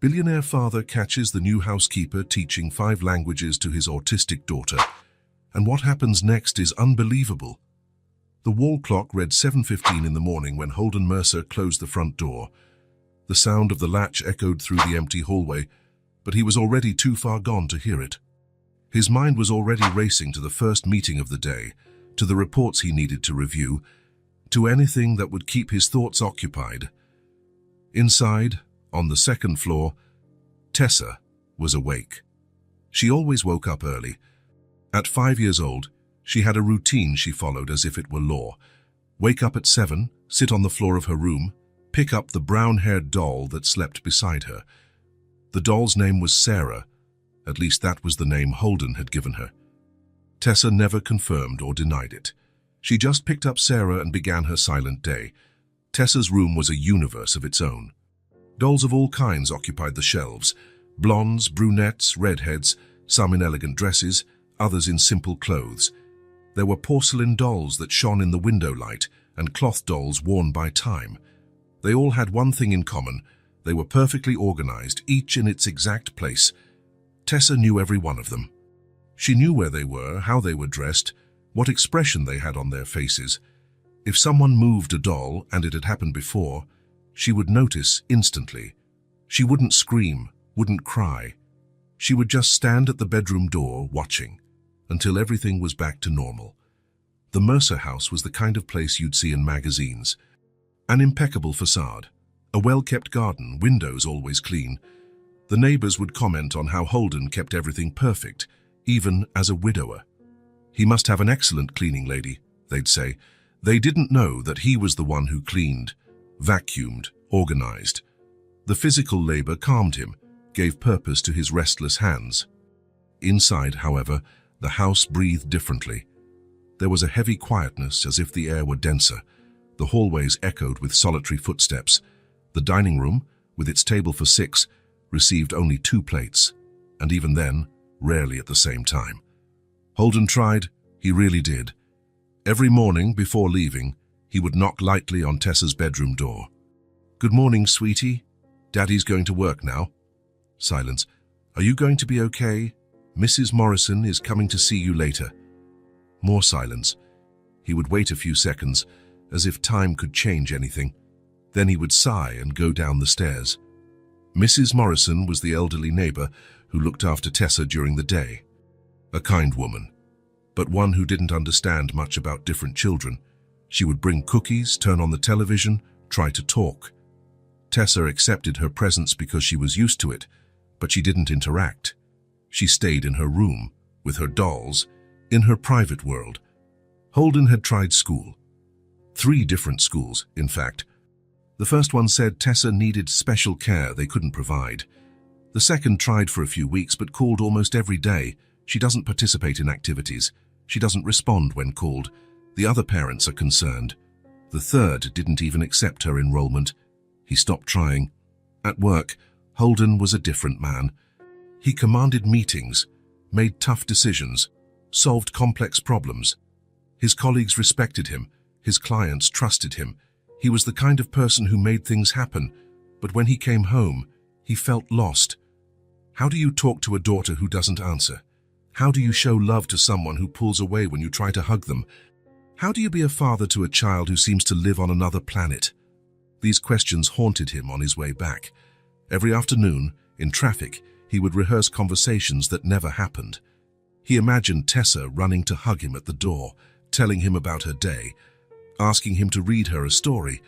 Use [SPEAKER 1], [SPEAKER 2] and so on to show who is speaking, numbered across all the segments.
[SPEAKER 1] Billionaire father catches the new housekeeper teaching 5 languages to his autistic daughter, and what happens next is unbelievable. The wall clock read 7:15 in the morning when Holden Mercer closed the front door. The sound of the latch echoed through the empty hallway, but he was already too far gone to hear it. His mind was already racing to the first meeting of the day, to the reports he needed to review, to anything that would keep his thoughts occupied. Inside, on the second floor, Tessa was awake. She always woke up early. At 5 years old, she had a routine she followed as if it were law. Wake up at 7, sit on the floor of her room, pick up the brown-haired doll that slept beside her. The doll's name was Sarah, at least that was the name Holden had given her. Tessa never confirmed or denied it. She just picked up Sarah and began her silent day. Tessa's room was a universe of its own. Dolls of all kinds occupied the shelves. Blondes, brunettes, redheads, some in elegant dresses, others in simple clothes. There were porcelain dolls that shone in the window light and cloth dolls worn by time. They all had one thing in common. They were perfectly organized, each in its exact place. Tessa knew every one of them. She knew where they were, how they were dressed, what expression they had on their faces. If someone moved a doll, and it had happened before, she would notice instantly. She wouldn't scream, wouldn't cry. She would just stand at the bedroom door, watching, until everything was back to normal. The Mercer house was the kind of place you'd see in magazines. An impeccable facade, a well-kept garden, windows always clean. The neighbors would comment on how Holden kept everything perfect, even as a widower. "He must have an excellent cleaning lady," they'd say. They didn't know that he was the one who cleaned, vacuumed, organized. The physical labor calmed him, gave purpose to his restless hands. Inside, however, the house breathed differently. There was a heavy quietness, as if the air were denser. The hallways echoed with solitary footsteps. The dining room, with its table for 6, received only 2 plates, and even then, rarely at the same time. Holden tried, he really did. Every morning, before leaving, he would knock lightly on Tessa's bedroom door. "Good morning, sweetie. Daddy's going to work now." Silence. "Are you going to be okay? Mrs. Morrison is coming to see you later." More silence. He would wait a few seconds, as if time could change anything. Then he would sigh and go down the stairs. Mrs. Morrison was the elderly neighbor who looked after Tessa during the day. A kind woman, but one who didn't understand much about different children. She would bring cookies, turn on the television, try to talk. Tessa accepted her presence because she was used to it, but she didn't interact. She stayed in her room, with her dolls, in her private world. Holden had tried school. 3 different schools, in fact. The first one said Tessa needed special care they couldn't provide. The second tried for a few weeks but called almost every day. She doesn't participate in activities. She doesn't respond when called. The other parents are concerned. The third didn't even accept her enrollment. He stopped trying. At work, Holden was a different man. He commanded meetings, made tough decisions, solved complex problems. His colleagues respected him. His clients trusted him. He was the kind of person who made things happen, but when he came home, he felt lost. How do you talk to a daughter who doesn't answer? How do you show love to someone who pulls away when you try to hug them? How do you be a father to a child who seems to live on another planet? These questions haunted him on his way back. Every afternoon, in traffic, he would rehearse conversations that never happened. He imagined Tessa running to hug him at the door, telling him about her day, asking him to read her a story.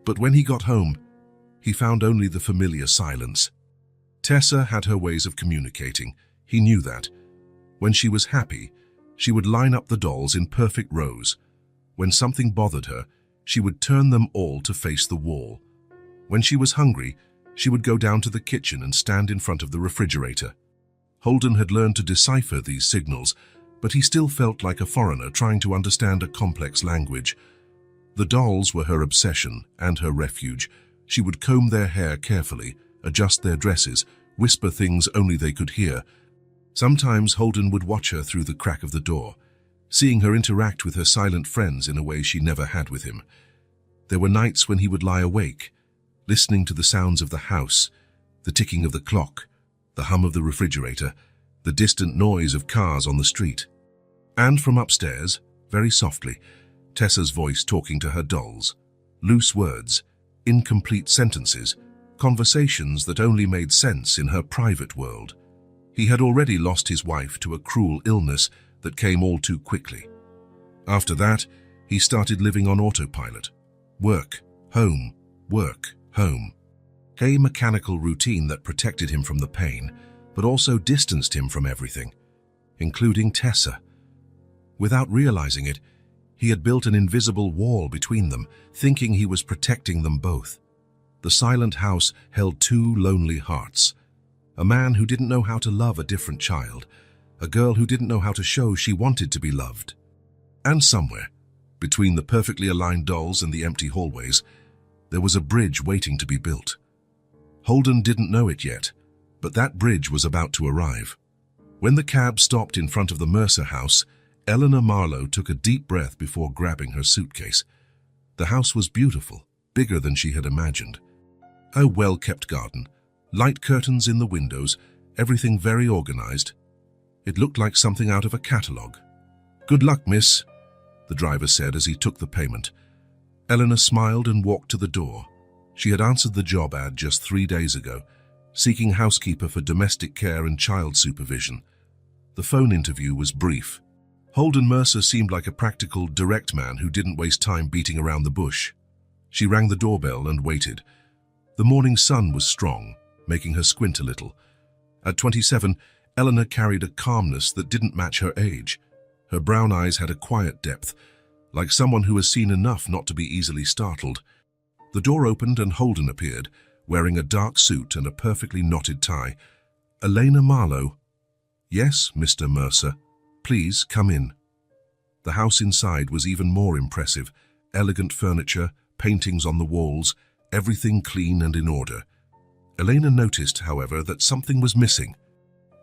[SPEAKER 1] But when he got home, he found only the familiar silence. Tessa had her ways of communicating. He knew that. When she was happy, she would line up the dolls in perfect rows. When something bothered her, she would turn them all to face the wall. When she was hungry, she would go down to the kitchen and stand in front of the refrigerator. Holden had learned to decipher these signals, but he still felt like a foreigner trying to understand a complex language. The dolls were her obsession and her refuge. She would comb their hair carefully, adjust their dresses, whisper things only they could hear. Sometimes Holden would watch her through the crack of the door, seeing her interact with her silent friends in a way she never had with him. There were nights when he would lie awake, listening to the sounds of the house, The ticking of the clock, the hum of the refrigerator, the distant noise of cars on the street. And from upstairs, very softly, Tessa's voice talking to her dolls. Loose words, incomplete sentences, conversations that only made sense in her private world. He had already lost his wife to a cruel illness that came all too quickly. After that, he started living on autopilot. Work, home, work, home. A mechanical routine that protected him from the pain, but also distanced him from everything, including Tessa. Without realizing it, he had built an invisible wall between them, thinking he was protecting them both. The silent house held two lonely hearts. A man who didn't know how to love a different child, a girl who didn't know how to show she wanted to be loved. And somewhere, between the perfectly aligned dolls and the empty hallways, there was a bridge waiting to be built. Holden didn't know it yet, but that bridge was about to arrive. When the cab stopped in front of the Mercer house, Eleanor Marlowe took a deep breath before grabbing her suitcase. The house was beautiful, bigger than she had imagined. A well-kept garden, light curtains in the windows, everything very organized. It looked like something out of a catalogue. "Good luck, miss," the driver said as he took the payment. Eleanor smiled and walked to the door. She had answered the job ad just 3 days ago, seeking housekeeper for domestic care and child supervision. The phone interview was brief. Holden Mercer seemed like a practical, direct man who didn't waste time beating around the bush. She rang the doorbell and waited. The morning sun was strong, making her squint a little. At 27, Eleanor carried a calmness that didn't match her age. Her brown eyes had a quiet depth, like someone who has seen enough not to be easily startled. The door opened and Holden appeared, wearing a dark suit and a perfectly knotted tie. "Elena Marlowe." "Yes, Mr. Mercer. Please come in." The house inside was even more impressive. Elegant furniture, paintings on the walls, everything clean and in order. Elena noticed, however, that something was missing.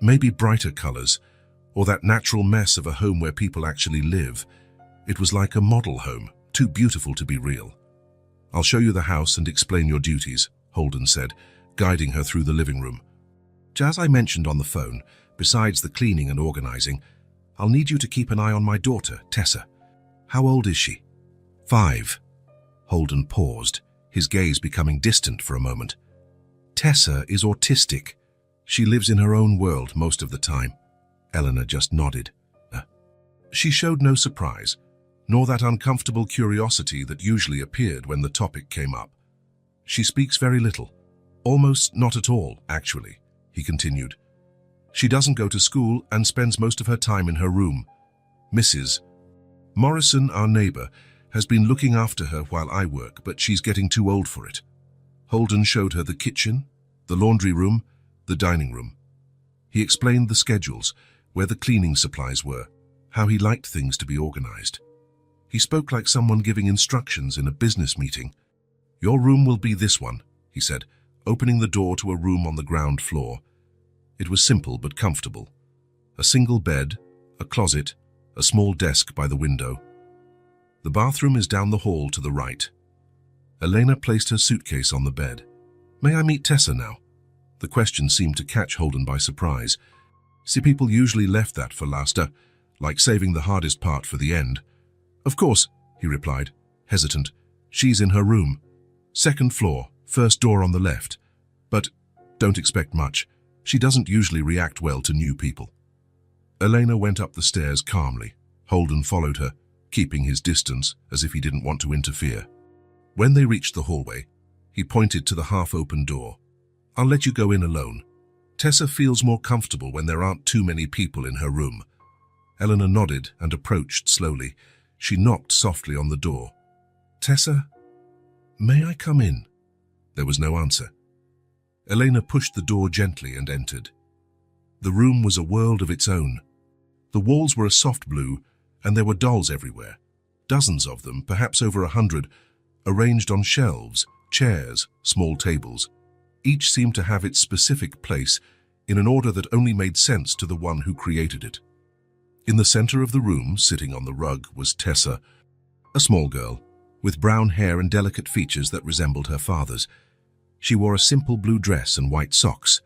[SPEAKER 1] Maybe brighter colors, or that natural mess of a home where people actually live. It was like a model home, too beautiful to be real. "I'll show you the house and explain your duties," Holden said, guiding her through the living room. "As I mentioned on the phone, besides the cleaning and organizing, I'll need you to keep an eye on my daughter, Tessa. How old is she?" 5. Holden paused, his gaze becoming distant for a moment. "Tessa is autistic. She lives in her own world most of the time." Eleanor just nodded. She showed no surprise, nor that uncomfortable curiosity that usually appeared when the topic came up. "She speaks very little. Almost not at all, actually," he continued. "She doesn't go to school and spends most of her time in her room. Mrs. Morrison, our neighbor, has been looking after her while I work, but she's getting too old for it." Holden showed her the kitchen, the laundry room, the dining room. He explained the schedules, where the cleaning supplies were, how he liked things to be organized. He spoke like someone giving instructions in a business meeting. "Your room will be this one," he said, opening the door to a room on the ground floor. It was simple but comfortable. A single bed, a closet, a small desk by the window. "The bathroom is down the hall to the right." Elena placed her suitcase on the bed. "May I meet Tessa now?" The question seemed to catch Holden by surprise. See, people usually left that for last, like saving the hardest part for the end. "Of course," he replied, hesitant. "She's in her room. 2nd floor, first door on the left. But don't expect much. She doesn't usually react well to new people." Elena went up the stairs calmly. Holden followed her, keeping his distance as if he didn't want to interfere. When they reached the hallway, he pointed to the half-open door. "I'll let you go in alone. Tessa feels more comfortable when there aren't too many people in her room." Eleanor nodded and approached slowly. She knocked softly on the door. "Tessa, may I come in?" There was no answer. Elena pushed the door gently and entered. The room was a world of its own. The walls were a soft blue, and there were dolls everywhere. Dozens of them, perhaps over 100, arranged on shelves, chairs, small tables. Each seemed to have its specific place in an order that only made sense to the one who created it. In the center of the room, sitting on the rug, was Tessa, a small girl, with brown hair and delicate features that resembled her father's. She wore a simple blue dress and white socks.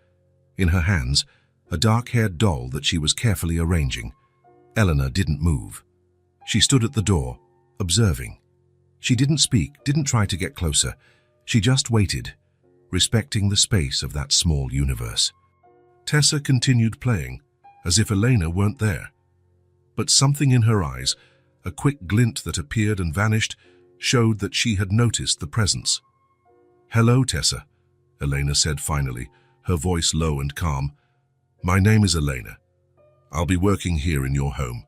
[SPEAKER 1] In her hands, a dark-haired doll that she was carefully arranging. Eleanor didn't move. She stood at the door, observing. She didn't speak, didn't try to get closer. She just waited, respecting the space of that small universe. Tessa continued playing, as if Elena weren't there. But something in her eyes, a quick glint that appeared and vanished, showed that she had noticed the presence. "Hello, Tessa," Elena said finally, her voice low and calm. "My name is Elena. I'll be working here in your home."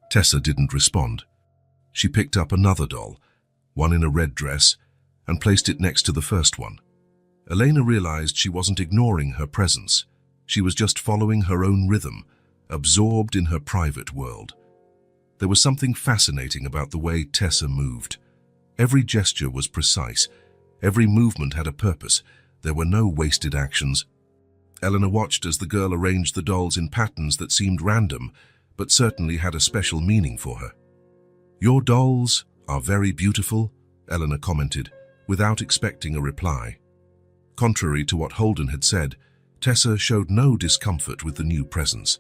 [SPEAKER 1] Tessa didn't respond. She picked up another doll, one in a red dress, and placed it next to the first one. Elena realized she wasn't ignoring her presence. She was just following her own rhythm, absorbed in her private world. There was something fascinating about the way Tessa moved. Every gesture was precise. Every movement had a purpose. There were no wasted actions. Eleanor watched as the girl arranged the dolls in patterns that seemed random, but certainly had a special meaning for her. "Your dolls are very beautiful," Eleanor commented, without expecting a reply. Contrary to what Holden had said, Tessa showed no discomfort with the new presence.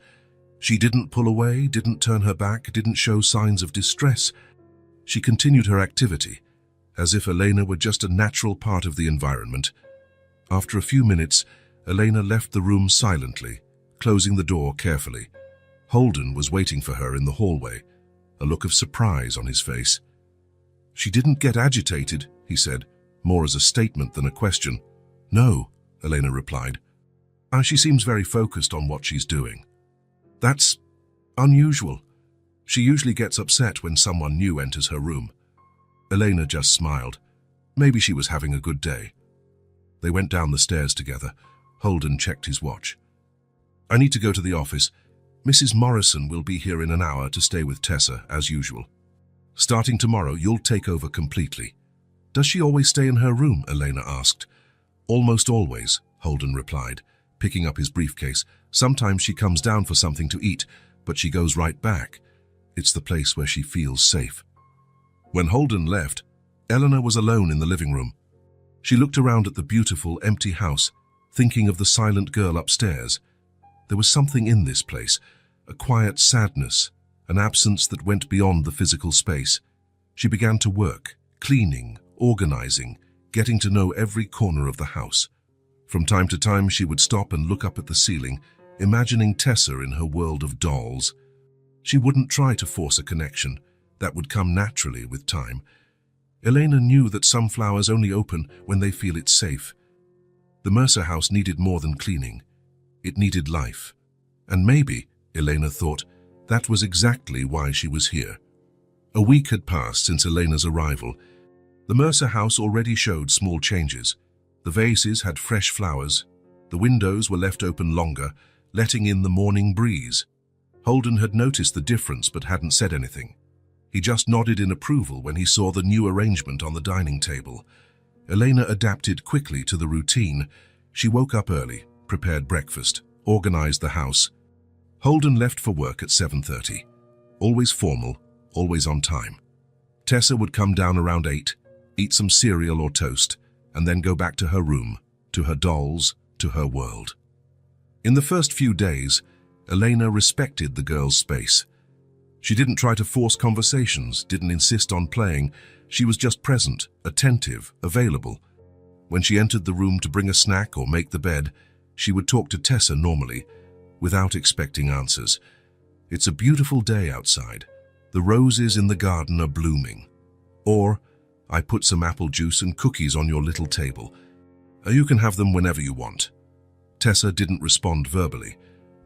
[SPEAKER 1] She didn't pull away, didn't turn her back, didn't show signs of distress. She continued her activity, as if Elena were just a natural part of the environment. After a few minutes, Elena left the room silently, closing the door carefully. Holden was waiting for her in the hallway, a look of surprise on his face. "She didn't get agitated," he said, more as a statement than a question. "No," Elena replied. "She seems very focused on what she's doing." "That's unusual. She usually gets upset when someone new enters her room." Elena just smiled. Maybe she was having a good day. They went down the stairs together. Holden checked his watch. "I need to go to the office. Mrs. Morrison will be here in an hour to stay with Tessa, as usual. Starting tomorrow, you'll take over completely." "Does she always stay in her room?" Elena asked. "Almost always," Holden replied, picking up his briefcase. "Sometimes she comes down for something to eat, but she goes right back. It's the place where she feels safe." When Holden left, Eleanor was alone in the living room. She looked around at the beautiful, empty house, thinking of the silent girl upstairs. There was something in this place, a quiet sadness, an absence that went beyond the physical space. She began to work, cleaning, organizing, getting to know every corner of the house. From time to time, she would stop and look up at the ceiling, imagining Tessa in her world of dolls. She wouldn't try to force a connection. That would come naturally with time. Elena knew that some flowers only open when they feel it's safe. The Mercer house needed more than cleaning. It needed life. And maybe, Elena thought, that was exactly why she was here. A week had passed since Elena's arrival. The Mercer house already showed small changes. The vases had fresh flowers. The windows were left open longer, letting in the morning breeze. Holden had noticed the difference but hadn't said anything. He just nodded in approval when he saw the new arrangement on the dining table. Elena adapted quickly to the routine. She woke up early, prepared breakfast, organized the house. Holden left for work at 7:30. Always formal, always on time. Tessa would come down around 8, eat some cereal or toast, and then go back to her room, to her dolls, to her world. In the first few days, Elena respected the girl's space. She didn't try to force conversations, didn't insist on playing. She was just present, attentive, available. When she entered the room to bring a snack or make the bed, she would talk to Tessa normally, without expecting answers. "It's a beautiful day outside. The roses in the garden are blooming." Or, "I put some apple juice and cookies on your little table. You can have them whenever you want." Tessa didn't respond verbally,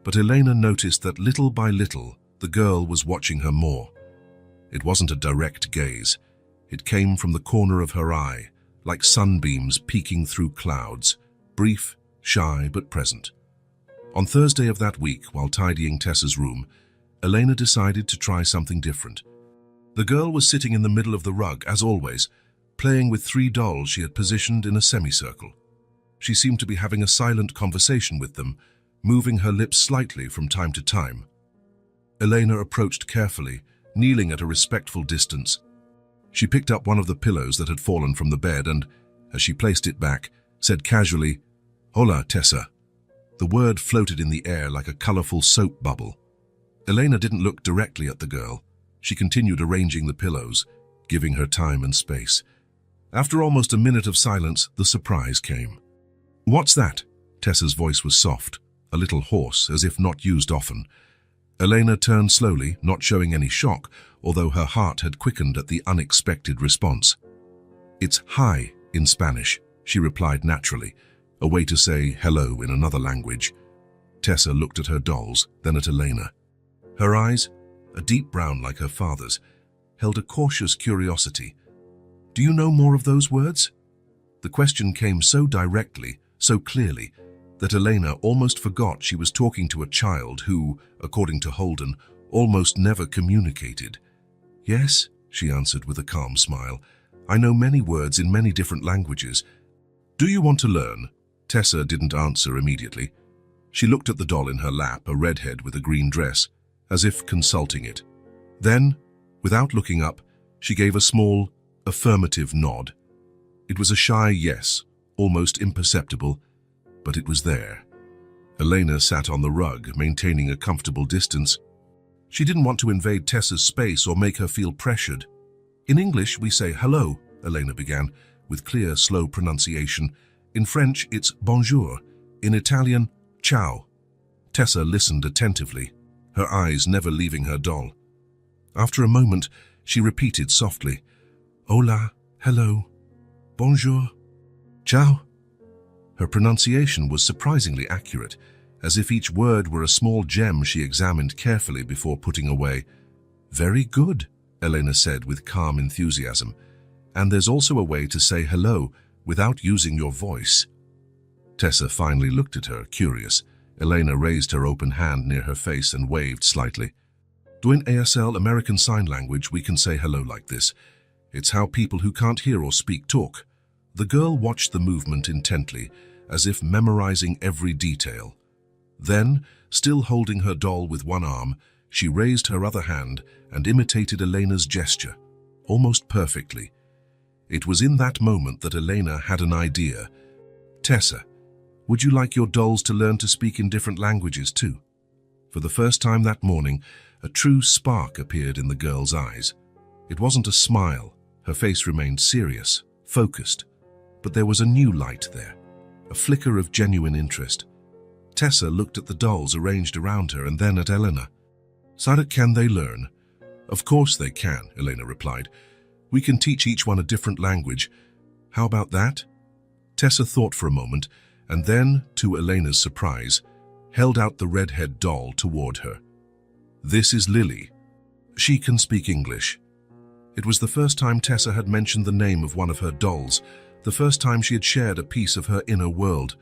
[SPEAKER 1] but Elena noticed that little by little, the girl was watching her more. It wasn't a direct gaze. It came from the corner of her eye, like sunbeams peeking through clouds, brief, shy, but present. On Thursday of that week, while tidying Tessa's room, Elena decided to try something different. The girl was sitting in the middle of the rug, as always, playing with 3 dolls she had positioned in a semicircle. She seemed to be having a silent conversation with them, moving her lips slightly from time to time. Elena approached carefully, kneeling at a respectful distance. She picked up one of the pillows that had fallen from the bed and, as she placed it back, said casually, "Hola, Tessa." The word floated in the air like a colorful soap bubble. Elena didn't look directly at the girl. She continued arranging the pillows, giving her time and space. After almost a minute of silence, the surprise came. "What's that?" Tessa's voice was soft, a little hoarse, as if not used often. Elena turned slowly, not showing any shock, although her heart had quickened at the unexpected response. "It's hi in Spanish," she replied naturally, a way to say hello in another language. Tessa looked at her dolls, then at Elena. Her eyes, a deep brown like her father's, held a cautious curiosity. "Do you know more of those words?" The question came so directly, so clearly, that Elena almost forgot she was talking to a child who, according to Holden, almost never communicated. "Yes," she answered with a calm smile. "I know many words in many different languages. Do you want to learn?" Tessa didn't answer immediately. She looked at the doll in her lap, a redhead with a green dress, as if consulting it. Then, without looking up, she gave a small, affirmative nod. It was a shy yes, almost imperceptible, but it was there. Elena sat on the rug, maintaining a comfortable distance. She didn't want to invade Tessa's space or make her feel pressured. "In English, we say hello," Elena began, with clear, slow pronunciation. "In French, it's bonjour. In Italian, ciao." Tessa listened attentively, her eyes never leaving her doll. After a moment, she repeated softly, "Hola, hello, bonjour, ciao." Her pronunciation was surprisingly accurate, as if each word were a small gem she examined carefully before putting away. "Very good," Elena said with calm enthusiasm. "And there's also a way to say hello without using your voice." Tessa finally looked at her, curious. Elena raised her open hand near her face and waved slightly. "In ASL, American Sign Language, we can say hello like this. It's how people who can't hear or speak talk." The girl watched the movement intently, as if memorizing every detail. Then, still holding her doll with one arm, she raised her other hand and imitated Elena's gesture, almost perfectly. It was in that moment that Elena had an idea. "Tessa, would you like your dolls to learn to speak in different languages too?" For the first time that morning, a true spark appeared in the girl's eyes. It wasn't a smile. Her face remained serious, focused. But there was a new light there, a flicker of genuine interest. Tessa looked at the dolls arranged around her and then at Elena. "Saga, can they learn?" "Of course they can," Elena replied. "We can teach each one a different language. How about that?" Tessa thought for a moment, and then, to Elena's surprise, held out the redhead doll toward her. "This is Lily. She can speak English." It was the first time Tessa had mentioned the name of one of her dolls, the first time she had shared a piece of her inner world.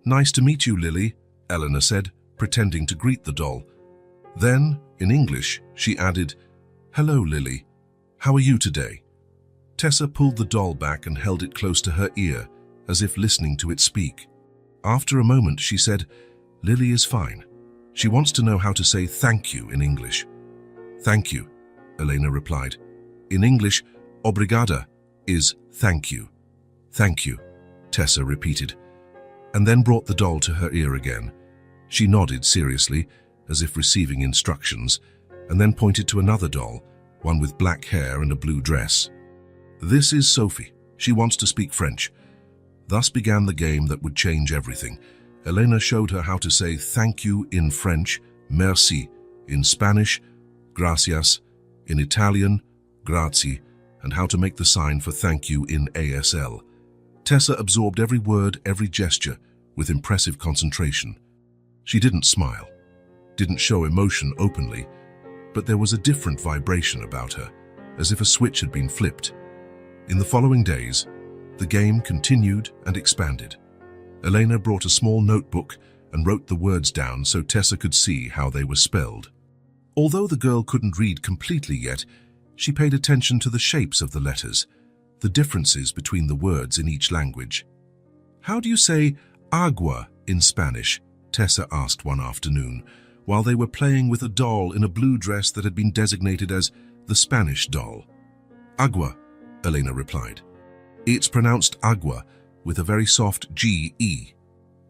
[SPEAKER 1] "Nice to meet you, Lily," Elena said, pretending to greet the doll. Then, in English, she added, "Hello, Lily. How are you today?" Tessa pulled the doll back and held it close to her ear, as if listening to it speak. After a moment, she said, "Lily is fine. She wants to know how to say thank you in English." "Thank you," Elena replied. In English, obrigada is thank you. "Thank you," Tessa repeated, and then brought the doll to her ear again. She nodded seriously, as if receiving instructions, and then pointed to another doll, one with black hair and a blue dress. "This is Sophie. She wants to speak French." Thus began the game that would change everything. Elena showed her how to say thank you in French, merci, in Spanish, gracias, in Italian, grazie, and how to make the sign for thank you in ASL. Tessa absorbed every word, every gesture, with impressive concentration. She didn't smile, didn't show emotion openly, but there was a different vibration about her, as if a switch had been flipped. In the following days, the game continued and expanded. Elena brought a small notebook and wrote the words down so Tessa could see how they were spelled. Although the girl couldn't read completely yet, she paid attention to the shapes of the letters, the differences between the words in each language. "How do you say agua in Spanish?" Tessa asked one afternoon, while they were playing with a doll in a blue dress that had been designated as the Spanish doll. "Agua," Elena replied. "It's pronounced agua, with a very soft G-E.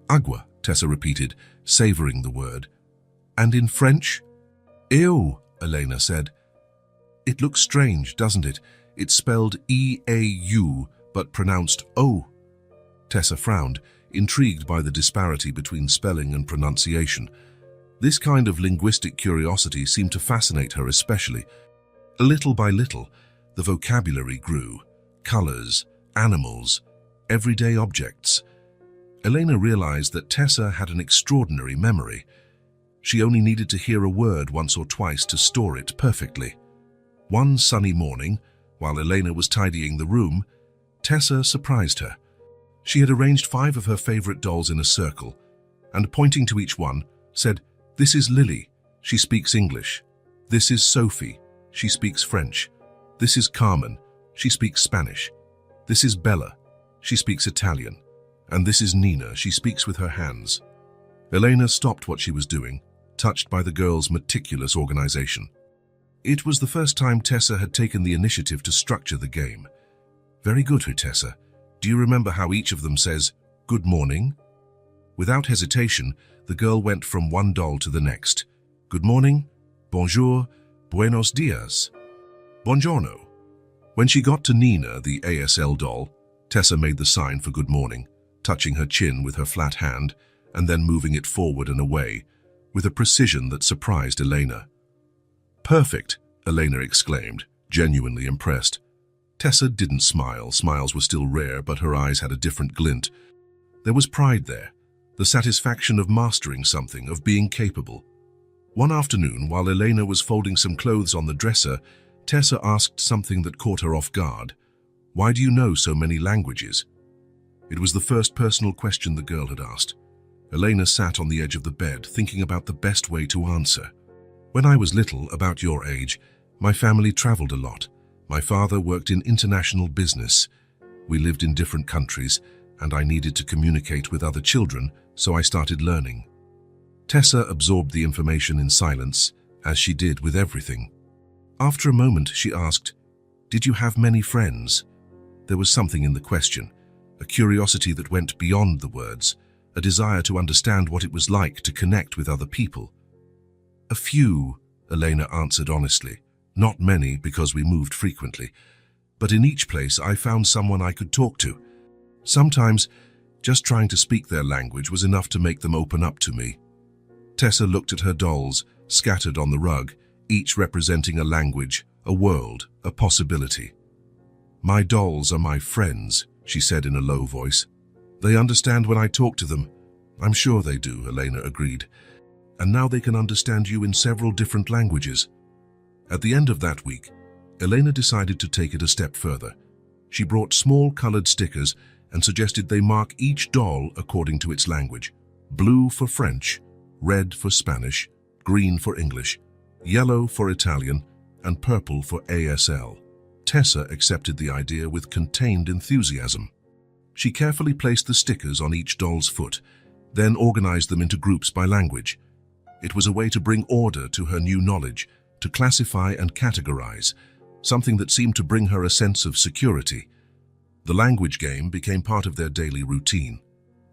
[SPEAKER 1] Agua, Tessa repeated, savoring the word. And in French? Ew, Elena said. It looks strange, doesn't it? It's spelled E-A-U, but pronounced O. Tessa frowned, intrigued by the disparity between spelling and pronunciation. This kind of linguistic curiosity seemed to fascinate her especially. Little by little, the vocabulary grew. Colors, animals, everyday objects. Elena realized that Tessa had an extraordinary memory. She only needed to hear a word once or twice to store it perfectly. One sunny morning, while Elena was tidying the room, Tessa surprised her. She had arranged 5 of her favorite dolls in a circle, and pointing to each one, said, "This is Lily, she speaks English. This is Sophie, she speaks French. This is Carmen, she speaks Spanish. This is Bella, she speaks Italian. And this is Nina, she speaks with her hands." Elena stopped what she was doing, touched by the girl's meticulous organization. It was the first time Tessa had taken the initiative to structure the game. "Very good, Tessa. Do you remember how each of them says, 'Good morning'?" Without hesitation, the girl went from one doll to the next. "Good morning, bonjour, buenos dias, buongiorno." When she got to Nina, the ASL doll, Tessa made the sign for good morning, touching her chin with her flat hand and then moving it forward and away, with a precision that surprised Elena. "Perfect," Elena exclaimed, genuinely impressed. Tessa didn't smile. Smiles were still rare, but her eyes had a different glint. There was pride there, the satisfaction of mastering something, of being capable. One afternoon, while Elena was folding some clothes on the dresser, Tessa asked something that caught her off guard. "Why do you know so many languages?" It was the first personal question the girl had asked. Elena sat on the edge of the bed, thinking about the best way to answer. "When I was little, about your age, my family traveled a lot. My father worked in international business. We lived in different countries, and I needed to communicate with other children, so I started learning." Tessa absorbed the information in silence, as she did with everything. After a moment, she asked, "Did you have many friends?" There was something in the question, a curiosity that went beyond the words, a desire to understand what it was like to connect with other people. "A few," Elena answered honestly. "Not many, because we moved frequently. But in each place I found someone I could talk to. Sometimes, just trying to speak their language was enough to make them open up to me." Tessa looked at her dolls, scattered on the rug, each representing a language, a world, a possibility. "My dolls are my friends," she said in a low voice. "They understand when I talk to them." "I'm sure they do," Elena agreed. "And now they can understand you in several different languages." At the end of that week, Elena decided to take it a step further. She brought small colored stickers and suggested they mark each doll according to its language. Blue for French, red for Spanish, green for English, yellow for Italian, and purple for ASL. Tessa accepted the idea with contained enthusiasm. She carefully placed the stickers on each doll's foot, then organized them into groups by language. It was a way to bring order to her new knowledge, to classify and categorize, something that seemed to bring her a sense of security. The language game became part of their daily routine.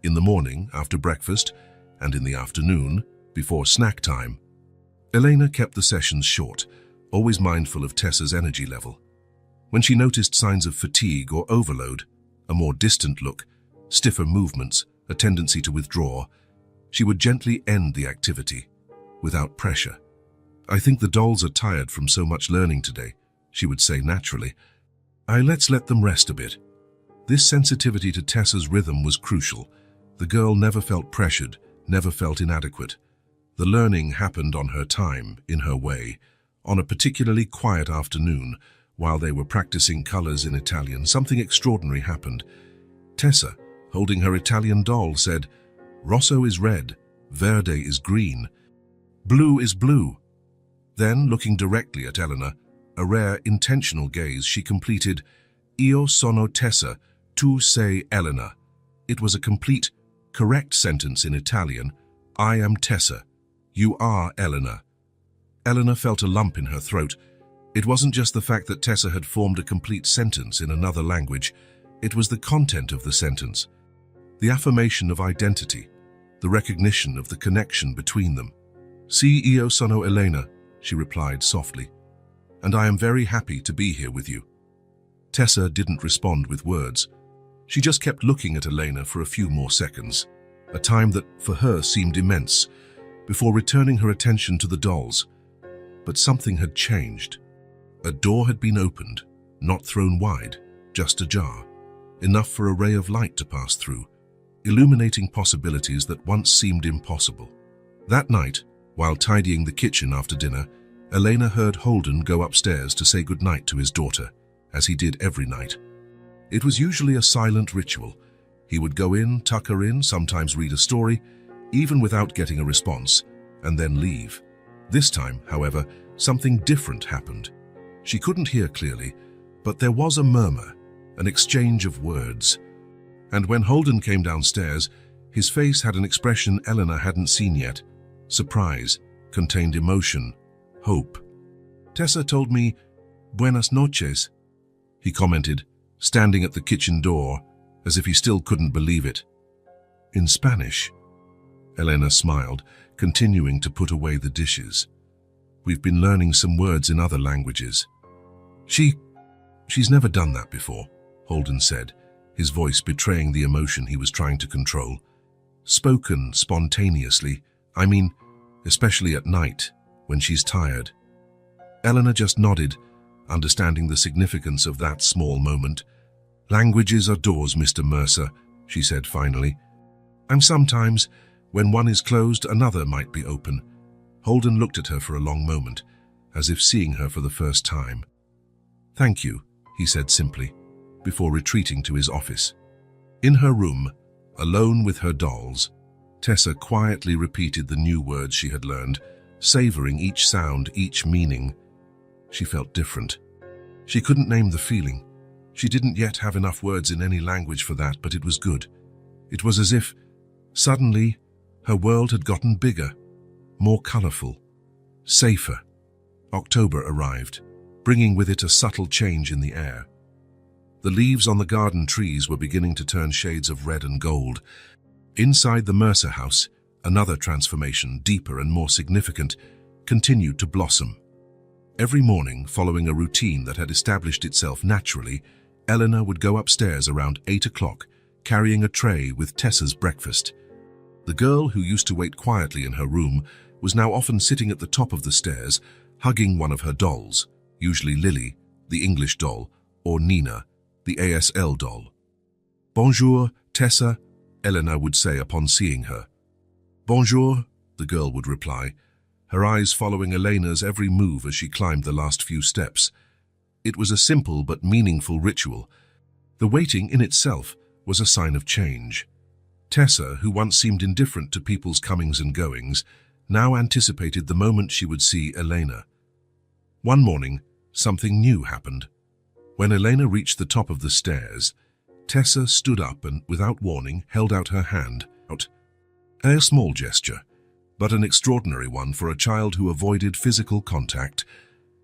[SPEAKER 1] In the morning, after breakfast, and in the afternoon, before snack time. Elena kept the sessions short, always mindful of Tessa's energy level. When she noticed signs of fatigue or overload, a more distant look, stiffer movements, a tendency to withdraw, she would gently end the activity, without pressure. "I think the dolls are tired from so much learning today," she would say naturally. Let's let them rest a bit." This sensitivity to Tessa's rhythm was crucial. The girl never felt pressured, never felt inadequate. The learning happened on her time, in her way. On a particularly quiet afternoon, while they were practicing colors in Italian, something extraordinary happened. Tessa, holding her Italian doll, said, "Rosso is red, verde is green, blue is blue." Then, looking directly at Elena, a rare, intentional gaze, she completed, "Io sono Tessa, tu sei Elena." It was a complete, correct sentence in Italian. "I am Tessa. You are Elena." Elena felt a lump in her throat. It wasn't just the fact that Tessa had formed a complete sentence in another language. It was the content of the sentence, the affirmation of identity, the recognition of the connection between them. "Io sono Elena," she replied softly, "and I am very happy to be here with you." Tessa didn't respond with words. She just kept looking at Elena for a few more seconds, a time that for her seemed immense, before returning her attention to the dolls. But something had changed. A door had been opened, not thrown wide, just ajar, enough for a ray of light to pass through, illuminating possibilities that once seemed impossible. That night, while tidying the kitchen after dinner, Elena heard Holden go upstairs to say goodnight to his daughter, as he did every night. It was usually a silent ritual. He would go in, tuck her in, sometimes read a story, even without getting a response, and then leave. This time, however, something different happened. She couldn't hear clearly, but there was a murmur, an exchange of words. And when Holden came downstairs, his face had an expression Elena hadn't seen yet. Surprise, contained emotion, hope. "Tessa told me, 'Buenas noches,'" he commented, standing at the kitchen door, as if he still couldn't believe it. "In Spanish?" Elena smiled, continuing to put away the dishes. "We've been learning some words in other languages." She's never done that before," Holden said, his voice betraying the emotion he was trying to control. "Spoken spontaneously, I mean, especially at night, when she's tired." Elena just nodded, understanding the significance of that small moment. "Languages are doors, Mr. Mercer," she said finally. "And sometimes, when one is closed, another might be open." Holden looked at her for a long moment, as if seeing her for the first time. "Thank you," he said simply, before retreating to his office. In her room, alone with her dolls, Tessa quietly repeated the new words she had learned, savoring each sound, each meaning. She felt different. She couldn't name the feeling. She didn't yet have enough words in any language for that, but it was good. It was as if, suddenly, her world had gotten bigger, more colorful, safer. October arrived, bringing with it a subtle change in the air. The leaves on the garden trees were beginning to turn shades of red and gold. Inside the Mercer house, another transformation, deeper and more significant, continued to blossom. Every morning, following a routine that had established itself naturally, Eleanor would go upstairs around 8 o'clock, carrying a tray with Tessa's breakfast. The girl who used to wait quietly in her room was now often sitting at the top of the stairs, hugging one of her dolls, usually Lily, the English doll, or Nina, the ASL doll. "Bonjour, Tessa," Eleanor would say upon seeing her. "Bonjour," the girl would reply, her eyes following Elena's every move as she climbed the last few steps. It was a simple but meaningful ritual. The waiting in itself was a sign of change. Tessa, who once seemed indifferent to people's comings and goings, now anticipated the moment she would see Elena. One morning, something new happened. When Elena reached the top of the stairs, Tessa stood up and, without warning, held out her hand. A small gesture, but an extraordinary one for a child who avoided physical contact.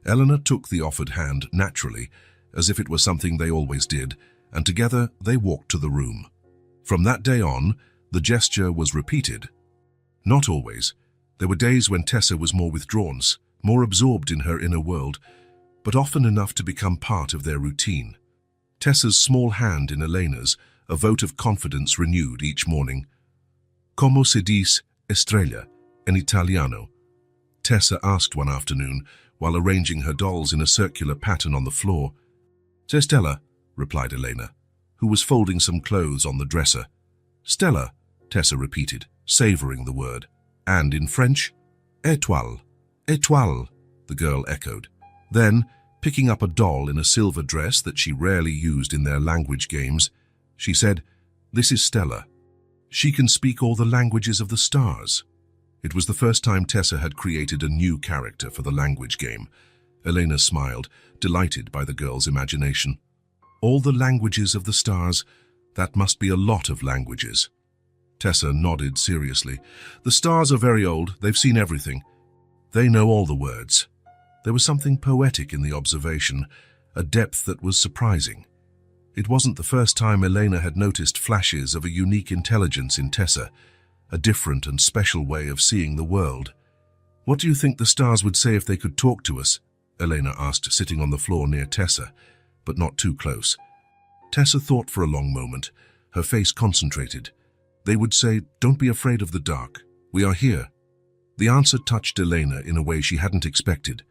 [SPEAKER 1] Eleanor took the offered hand naturally, as if it were something they always did, and together they walked to the room. From that day on, the gesture was repeated. Not always. There were days when Tessa was more withdrawn, more absorbed in her inner world, but often enough to become part of their routine. Tessa's small hand in Elena's, a vote of confidence renewed each morning. "Como se dice estrella in Italiano?" Tessa asked one afternoon, while arranging her dolls in a circular pattern on the floor. "C'est Stella," replied Elena, who was folding some clothes on the dresser. "Stella," Tessa repeated, savoring the word. "And in French?" "Étoile, étoile," the girl echoed. Then, picking up a doll in a silver dress that she rarely used in their language games, she said, "This is Stella. She can speak all the languages of the stars." It was the first time Tessa had created a new character for the language game. Elena smiled, delighted by the girl's imagination. "All the languages of the stars? That must be a lot of languages." Tessa nodded seriously. "The stars are very old. They've seen everything. They know all the words." There was something poetic in the observation, a depth that was surprising. It wasn't the first time Elena had noticed flashes of a unique intelligence in Tessa, a different and special way of seeing the world. "What do you think the stars would say if they could talk to us?" Elena asked, sitting on the floor near Tessa, but not too close. Tessa thought for a long moment, her face concentrated. "They would say, 'Don't be afraid of the dark. We are here.'" The answer touched Elena in a way she hadn't expected.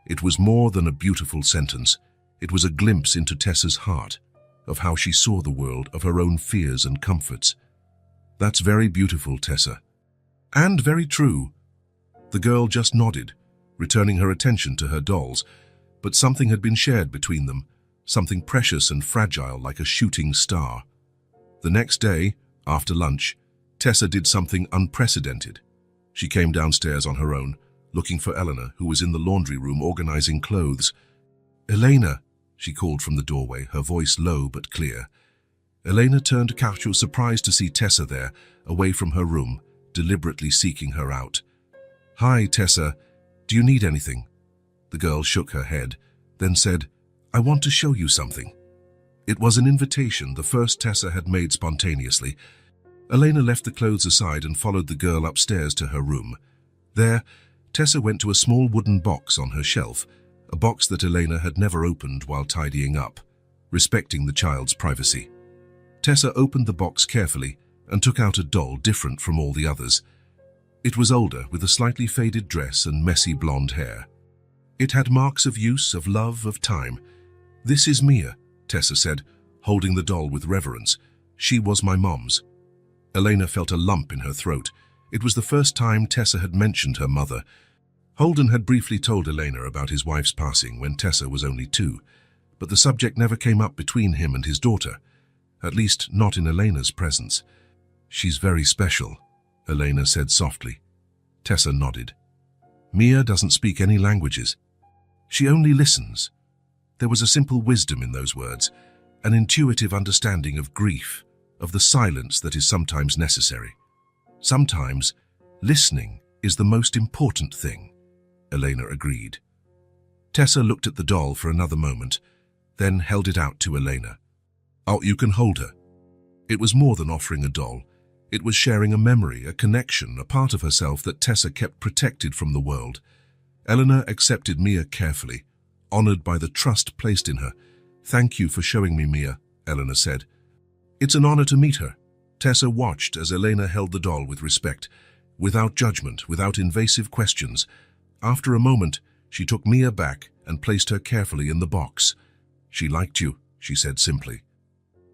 [SPEAKER 1] It was more than a beautiful sentence. It was a glimpse into Tessa's heart, of how she saw the world, of her own fears and comforts. "That's very beautiful, Tessa." "And very true." The girl just nodded, returning her attention to her dolls, but something had been shared between them, something precious and fragile like a shooting star. The next day, after lunch, Tessa did something unprecedented. She came downstairs on her own, looking for Eleanor, who was in the laundry room organizing clothes. "Elena," she called from the doorway, her voice low but clear. Elena turned casual, surprised to see Tessa there, away from her room, deliberately seeking her out. "Hi, Tessa. Do you need anything?" The girl shook her head, then said, "I want to show you something." It was an invitation, the first Tessa had made spontaneously. Elena left the clothes aside and followed the girl upstairs to her room. There, Tessa went to a small wooden box on her shelf, a box that Elena had never opened while tidying up, respecting the child's privacy. Tessa opened the box carefully and took out a doll different from all the others. It was older, with a slightly faded dress and messy blonde hair. It had marks of use, of love, of time. "This is Mia," Tessa said, holding the doll with reverence. "She was my mom's." Elena felt a lump in her throat. It was the first time Tessa had mentioned her mother. Holden had briefly told Elena about his wife's passing when Tessa was only 2, but the subject never came up between him and his daughter, at least not in Elena's presence. "She's very special," Elena said softly. Tessa nodded. "Mia doesn't speak any languages. She only listens." There was a simple wisdom in those words, an intuitive understanding of grief, of the silence that is sometimes necessary. "Sometimes, listening is the most important thing," Elena agreed. Tessa looked at the doll for another moment, then held it out to Elena. "Oh, you can hold her." It was more than offering a doll. It was sharing a memory, a connection, a part of herself that Tessa kept protected from the world. Eleanor accepted Mia carefully, honored by the trust placed in her. "Thank you for showing me Mia," Eleanor said. "It's an honor to meet her." Tessa watched as Elena held the doll with respect, without judgment, without invasive questions. After a moment, she took Mia back and placed her carefully in the box. "She liked you," she said simply.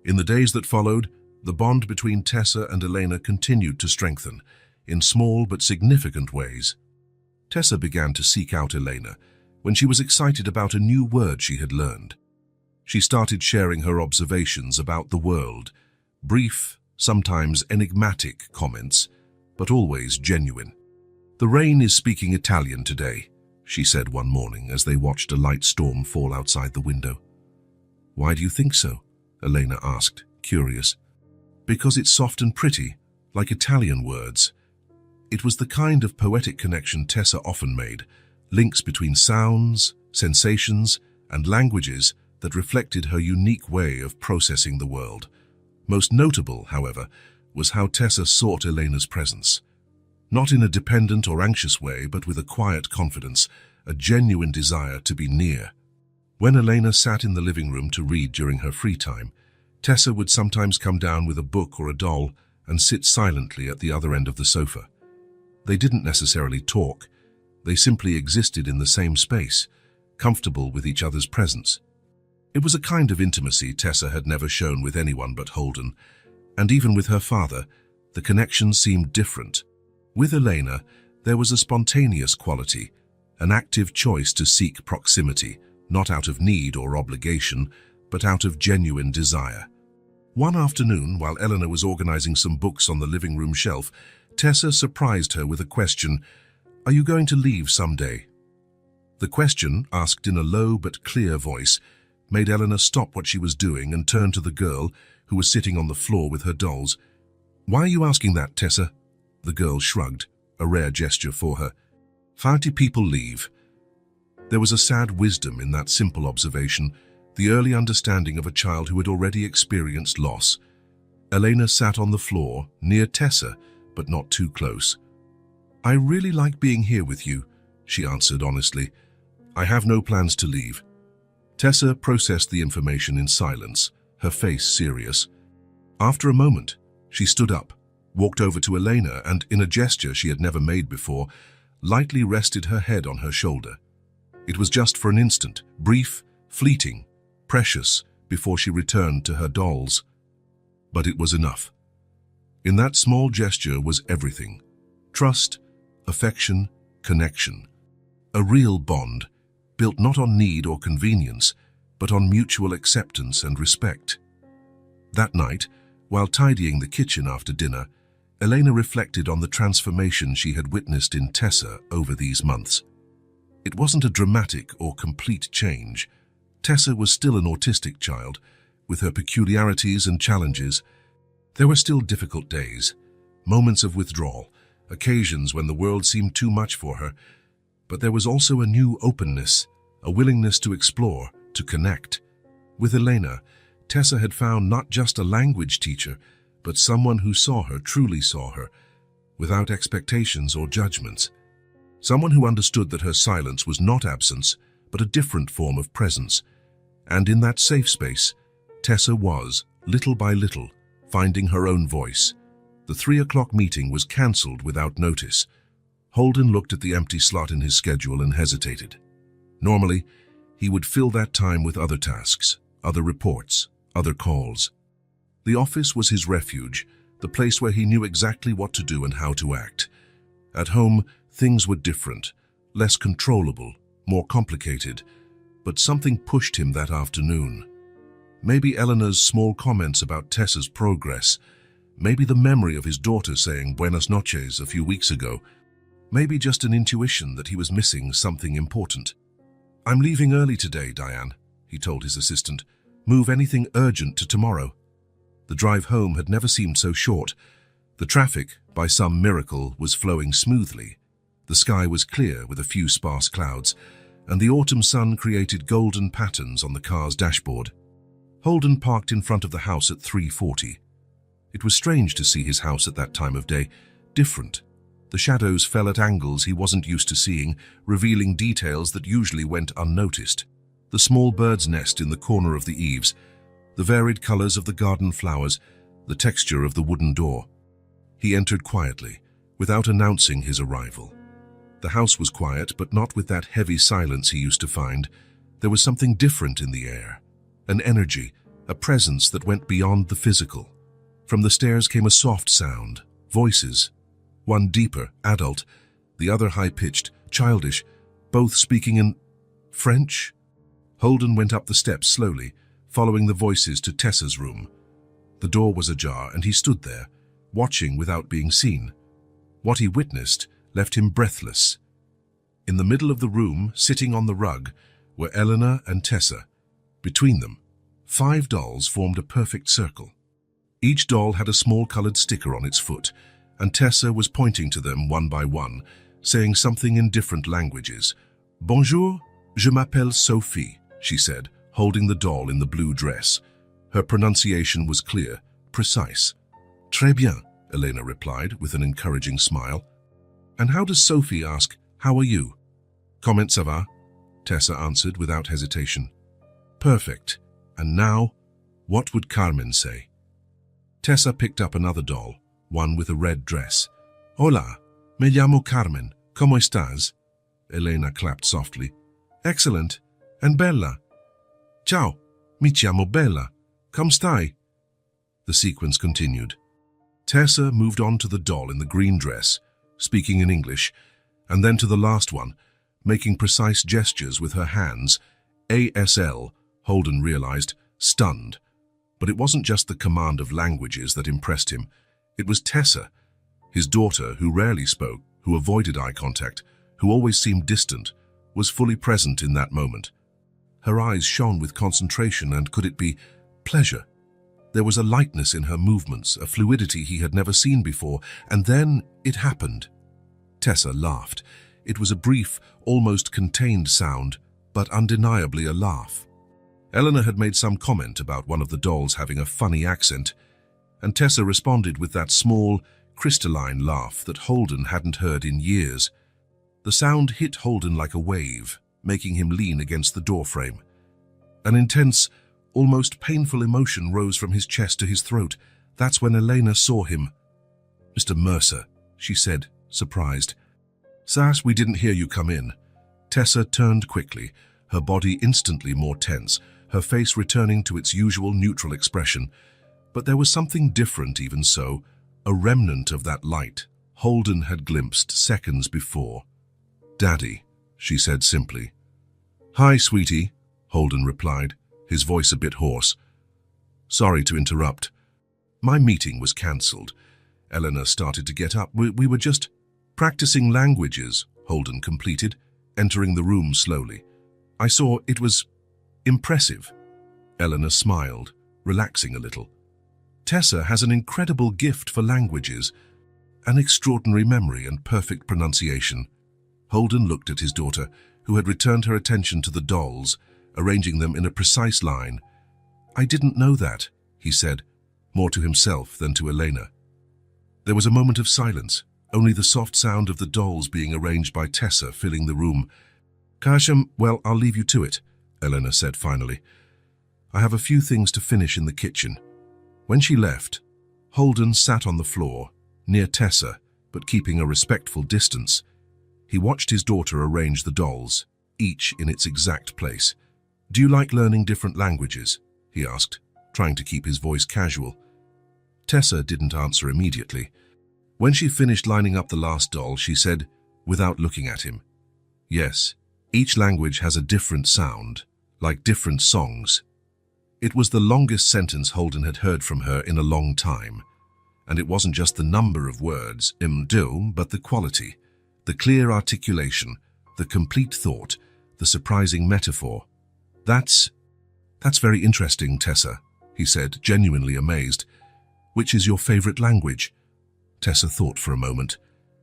[SPEAKER 1] In the days that followed, the bond between Tessa and Elena continued to strengthen, in small but significant ways. Tessa began to seek out Elena when she was excited about a new word she had learned. She started sharing her observations about the world, brief, sometimes enigmatic comments, but always genuine. "The rain is speaking Italian today," she said one morning as they watched a light storm fall outside the window. "Why do you think so?" Elena asked, curious. "Because it's soft and pretty, like Italian words." It was the kind of poetic connection Tessa often made, links between sounds, sensations, and languages that reflected her unique way of processing the world. Most notable, however, was how Tessa sought Elena's presence. Not in a dependent or anxious way, but with a quiet confidence, a genuine desire to be near. When Elena sat in the living room to read during her free time, Tessa would sometimes come down with a book or a doll and sit silently at the other end of the sofa. They didn't necessarily talk. They simply existed in the same space, comfortable with each other's presence. It was a kind of intimacy Tessa had never shown with anyone but Holden, and even with her father, the connection seemed different. With Elena, there was a spontaneous quality, an active choice to seek proximity, not out of need or obligation, but out of genuine desire. One afternoon, while Eleanor was organizing some books on the living room shelf, Tessa surprised her with a question, "Are you going to leave someday?" The question, asked in a low but clear voice, made Eleanor stop what she was doing and turn to the girl, who was sitting on the floor with her dolls. "Why are you asking that, Tessa?" The girl shrugged, a rare gesture for her. "How do people leave?" There was a sad wisdom in that simple observation, the early understanding of a child who had already experienced loss. Elena sat on the floor, near Tessa, but not too close. "I really like being here with you," she answered honestly. "I have no plans to leave." Tessa processed the information in silence, her face serious. After a moment, she stood up, walked over to Elena and, in a gesture she had never made before, lightly rested her head on her shoulder. It was just for an instant, brief, fleeting, precious, before she returned to her dolls. But it was enough. In that small gesture was everything: trust, affection, connection. A real bond, built not on need or convenience, but on mutual acceptance and respect. That night, while tidying the kitchen after dinner, Elena reflected on the transformation she had witnessed in Tessa over these months. It wasn't a dramatic or complete change. Tessa was still an autistic child, with her peculiarities and challenges. There were still difficult days, moments of withdrawal, occasions when the world seemed too much for her, but there was also a new openness, a willingness to explore, to connect. With Elena, Tessa had found not just a language teacher, but someone who saw her, truly saw her, without expectations or judgments. Someone who understood that her silence was not absence, but a different form of presence. And in that safe space, Tessa was, little by little, finding her own voice. The 3 o'clock meeting was cancelled without notice. Holden looked at the empty slot in his schedule and hesitated. Normally, he would fill that time with other tasks, other reports, other calls. The office was his refuge, the place where he knew exactly what to do and how to act. At home, things were different, less controllable, more complicated, but something pushed him that afternoon. Maybe Eleanor's small comments about Tessa's progress, maybe the memory of his daughter saying buenas noches a few weeks ago, maybe just an intuition that he was missing something important. "I'm leaving early today, Diane," he told his assistant. "Move anything urgent to tomorrow." The drive home had never seemed so short. The traffic, by some miracle, was flowing smoothly. The sky was clear with a few sparse clouds, and the autumn sun created golden patterns on the car's dashboard. Holden parked in front of the house at 3:40. It was strange to see his house at that time of day, different. The shadows fell at angles he wasn't used to seeing, revealing details that usually went unnoticed. The small bird's nest in the corner of the eaves, the varied colors of the garden flowers, the texture of the wooden door. He entered quietly, without announcing his arrival. The house was quiet, but not with that heavy silence he used to find. There was something different in the air, an energy, a presence that went beyond the physical. From the stairs came a soft sound, voices, one deeper, adult, the other high-pitched, childish, both speaking in French. Holden went up the steps slowly, following the voices to Tessa's room. The door was ajar, and he stood there, watching without being seen. What he witnessed left him breathless. In the middle of the room, sitting on the rug, were Eleanor and Tessa. Between them, 5 dolls formed a perfect circle. Each doll had a small colored sticker on its foot, and Tessa was pointing to them one by one, saying something in different languages. "Bonjour, je m'appelle Sophie," she said, holding the doll in the blue dress. Her pronunciation was clear, precise. "Très bien," Elena replied with an encouraging smile. "And how does Sophie ask, 'How are you?'" "Comment ça va?" Tessa answered without hesitation. "Perfect. And now, what would Carmen say?" Tessa picked up another doll, one with a red dress. "Hola, me llamo Carmen. ¿Cómo estás?" Elena clapped softly. "Excellent. And Bella?" "Ciao, mi chiamo Bella. Come stai?" The sequence continued. Tessa moved on to the doll in the green dress, speaking in English, and then to the last one, making precise gestures with her hands. ASL, Holden realized, stunned. But it wasn't just the command of languages that impressed him. It was Tessa, his daughter, who rarely spoke, who avoided eye contact, who always seemed distant, was fully present in that moment. Her eyes shone with concentration, and could it be pleasure? There was a lightness in her movements, a fluidity he had never seen before, and then it happened. Tessa laughed. It was a brief, almost contained sound, but undeniably a laugh. Eleanor had made some comment about one of the dolls having a funny accent, and Tessa responded with that small, crystalline laugh that Holden hadn't heard in years. The sound hit Holden like a wave, making him lean against the doorframe. An intense, almost painful emotion rose from his chest to his throat. That's when Elena saw him. "Mr. Mercer," she said, surprised. "Sass, we didn't hear you come in." Tessa turned quickly, her body instantly more tense, her face returning to its usual neutral expression. But there was something different even so, a remnant of that light Holden had glimpsed seconds before. "Daddy," she said simply. "Hi, sweetie," Holden replied, his voice a bit hoarse. "Sorry to interrupt. My meeting was cancelled." Eleanor started to get up. We were just practicing languages," Holden completed, entering the room slowly. "I saw it was impressive." Eleanor smiled, relaxing a little. "Tessa has an incredible gift for languages, an extraordinary memory and perfect pronunciation." Holden looked at his daughter, who had returned her attention to the dolls, arranging them in a precise line. "I didn't know that," he said, more to himself than to Elena. There was a moment of silence, only the soft sound of the dolls being arranged by Tessa filling the room. "Kasham, well, I'll leave you to it," Elena said finally. "I have a few things to finish in the kitchen." When she left, Holden sat on the floor, near Tessa, but keeping a respectful distance. He watched his daughter arrange the dolls, each in its exact place. "Do you like learning different languages?" he asked, trying to keep his voice casual. Tessa didn't answer immediately. When she finished lining up the last doll, she said, without looking at him, "Yes, each language has a different sound, like different songs." It was the longest sentence Holden had heard from her in a long time. And it wasn't just the number of words, but the quality, the clear articulation, the complete thought, the surprising metaphor. That's very interesting, Tessa," he said, genuinely amazed. "Which is your favorite language?" Tessa thought for a moment.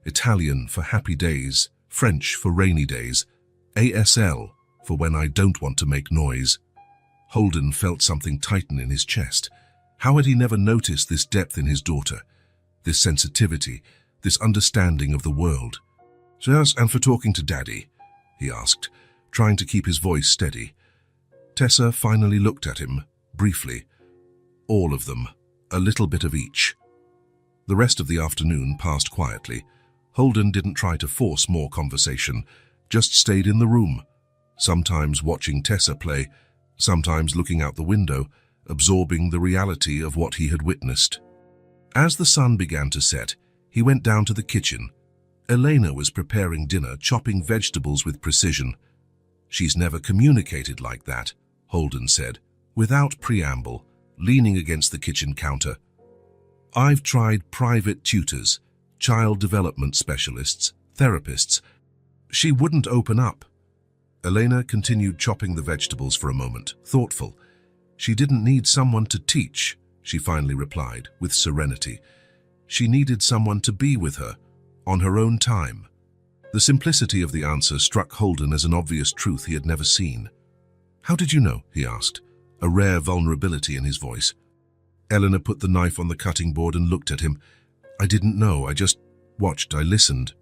[SPEAKER 1] "Italian for happy days, French for rainy days, ASL for when I don't want to make noise." Holden felt something tighten in his chest. How had he never noticed this depth in his daughter, this sensitivity, this understanding of the world? "Yes, and for talking to Daddy?" he asked, trying to keep his voice steady. Tessa finally looked at him, briefly. "All of them, a little bit of each." The rest of the afternoon passed quietly. Holden didn't try to force more conversation, just stayed in the room, sometimes watching Tessa play, sometimes looking out the window, absorbing the reality of what he had witnessed. As the sun began to set, he went down to the kitchen. Elena was preparing dinner, chopping vegetables with precision. "She's never communicated like that," Holden said, without preamble, leaning against the kitchen counter. "I've tried private tutors, child development specialists, therapists. She wouldn't open up." Elena continued chopping the vegetables for a moment, thoughtful. "She didn't need someone to teach," she finally replied, with serenity. "She needed someone to be with her, on her own time." The simplicity of the answer struck Holden as an obvious truth he had never seen. "How did you know?" he asked, a rare vulnerability in his voice. Eleanor put the knife on the cutting board and looked at him. "I didn't know, I just watched, I listened."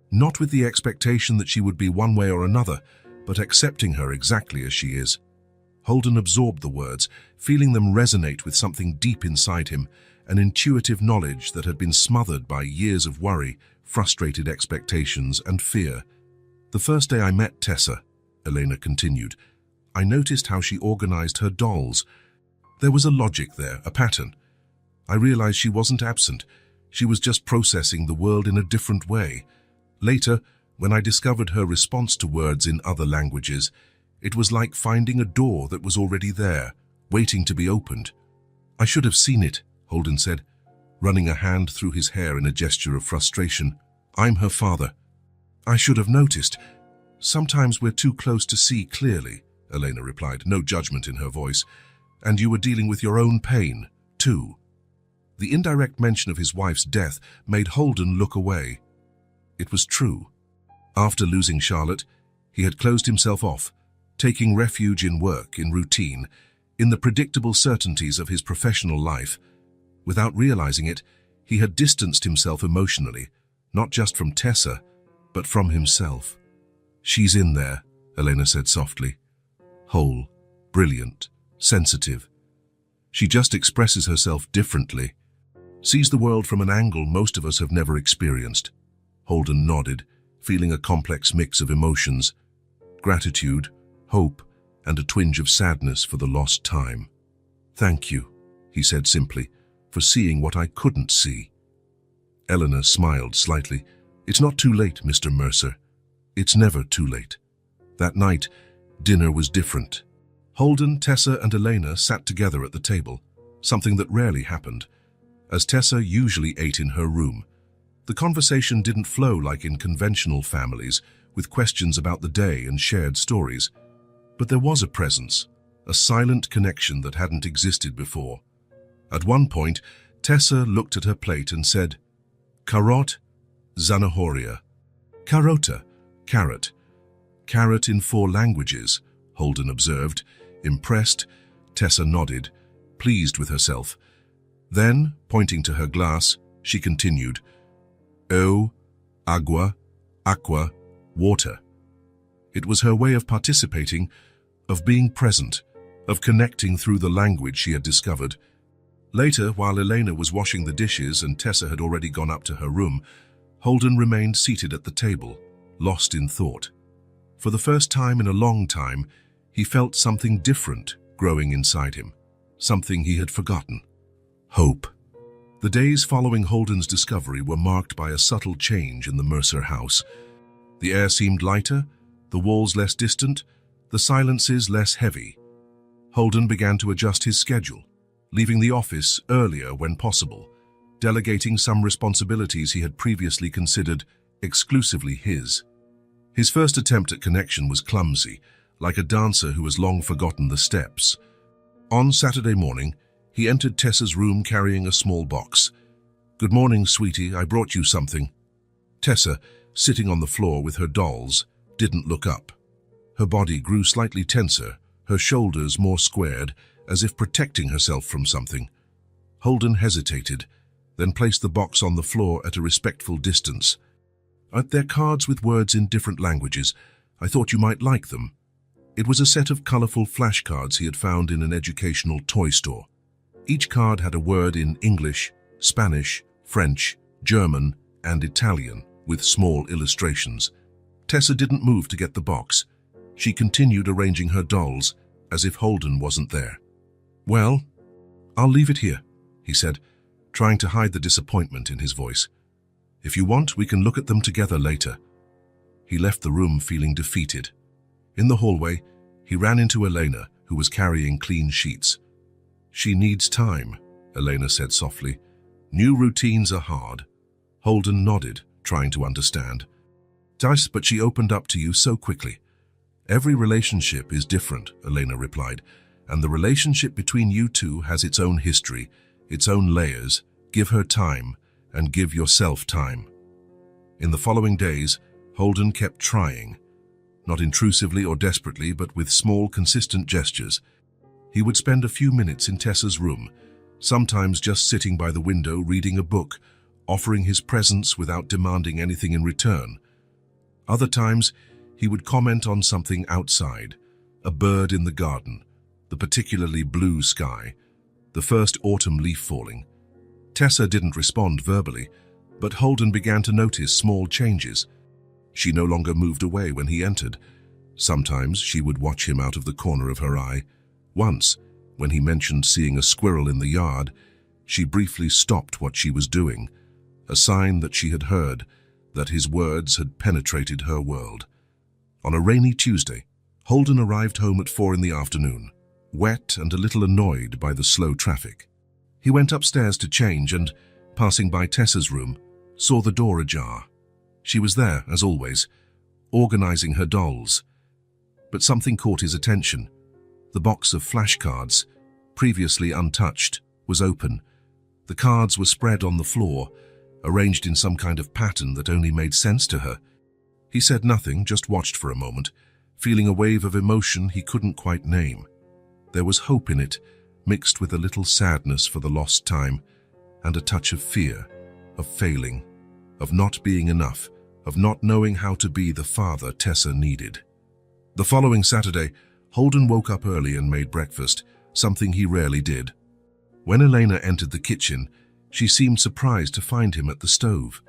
[SPEAKER 1] Not with the expectation that she would be one way or another, but accepting her exactly as she is. Holden absorbed the words, feeling them resonate with something deep inside him, an intuitive knowledge that had been smothered by years of worry, frustrated expectations, and fear. "The first day I met Tessa," Elena continued, "I noticed how she organized her dolls. There was a logic there, a pattern. I realized she wasn't absent. She was just processing the world in a different way. Later, when I discovered her response to words in other languages, it was like finding a door that was already there, waiting to be opened." "I should have seen it," Holden said, running a hand through his hair in a gesture of frustration. "I'm her father. I should have noticed." "Sometimes we're too close to see clearly," Elena replied, no judgment in her voice. "And you were dealing with your own pain, too." The indirect mention of his wife's death made Holden look away. It was true. After losing Charlotte, he had closed himself off, taking refuge in work, in routine, in the predictable certainties of his professional life. Without realizing it, he had distanced himself emotionally, not just from Tessa, but from himself. "She's in there," Elena said softly. "Whole, brilliant, sensitive. She just expresses herself differently. Sees the world from an angle most of us have never experienced." Holden nodded, feeling a complex mix of emotions: gratitude, hope, and a twinge of sadness for the lost time. "Thank you," he said simply, "for seeing what I couldn't see." Eleanor smiled slightly. "It's not too late, Mr. Mercer. It's never too late." That night, dinner was different. Holden, Tessa, and Elena sat together at the table, something that rarely happened, as Tessa usually ate in her room. The conversation didn't flow like in conventional families, with questions about the day and shared stories. But there was a presence, a silent connection that hadn't existed before. At one point, Tessa looked at her plate and said, "Carrot, zanahoria." "Carota, carrot." "Carrot in 4 languages," Holden observed. Impressed, Tessa nodded, pleased with herself. Then, pointing to her glass, she continued, "O, agua, aqua, water." It was her way of participating, of being present, of connecting through the language she had discovered. Later, while Elena was washing the dishes and Tessa had already gone up to her room, Holden remained seated at the table, lost in thought. For the first time in a long time, he felt something different growing inside him, something he had forgotten: hope. The days following Holden's discovery were marked by a subtle change in the Mercer house. The air seemed lighter, the walls less distant, the silences less heavy. Holden began to adjust his schedule, leaving the office earlier when possible, delegating some responsibilities he had previously considered exclusively his. His first attempt at connection was clumsy, like a dancer who has long forgotten the steps. On Saturday morning, he entered Tessa's room carrying a small box. "Good morning, sweetie, I brought you something." Tessa, sitting on the floor with her dolls, didn't look up. Her body grew slightly tenser, her shoulders more squared, as if protecting herself from something. Holden hesitated, then placed the box on the floor at a respectful distance. "They're cards with words in different languages. I thought you might like them." It was a set of colorful flashcards he had found in an educational toy store. Each card had a word in English, Spanish, French, German, and Italian, with small illustrations. Tessa didn't move to get the box. She continued arranging her dolls, as if Holden wasn't there. "Well, I'll leave it here," he said, trying to hide the disappointment in his voice. "If you want, we can look at them together later." He left the room feeling defeated. In the hallway, he ran into Elena, who was carrying clean sheets. "She needs time," Elena said softly. "New routines are hard." Holden nodded, trying to understand. "But she opened up to you so quickly." "Every relationship is different," Elena replied, "and the relationship between you two has its own history, its own layers. Give her time, and give yourself time." In the following days, Holden kept trying, not intrusively or desperately, but with small, consistent gestures. He would spend a few minutes in Tessa's room, sometimes just sitting by the window reading a book, offering his presence without demanding anything in return. Other times, he would comment on something outside, a bird in the garden, the particularly blue sky, the first autumn leaf falling. Tessa didn't respond verbally, but Holden began to notice small changes. She no longer moved away when he entered. Sometimes she would watch him out of the corner of her eye. Once, when he mentioned seeing a squirrel in the yard, she briefly stopped what she was doing, a sign that she had heard, that his words had penetrated her world. On a rainy Tuesday, Holden arrived home at 4 in the afternoon, wet and a little annoyed by the slow traffic. He went upstairs to change and, passing by Tessa's room, saw the door ajar. She was there, as always, organizing her dolls. But something caught his attention. The box of flashcards, previously untouched, was open. The cards were spread on the floor, arranged in some kind of pattern that only made sense to her. He said nothing, just watched for a moment, feeling a wave of emotion he couldn't quite name. There was hope in it, mixed with a little sadness for the lost time, and a touch of fear, of failing, of not being enough, of not knowing how to be the father Tessa needed. The following Saturday, Holden woke up early and made breakfast, something he rarely did. When Elena entered the kitchen, she seemed surprised to find him at the stove.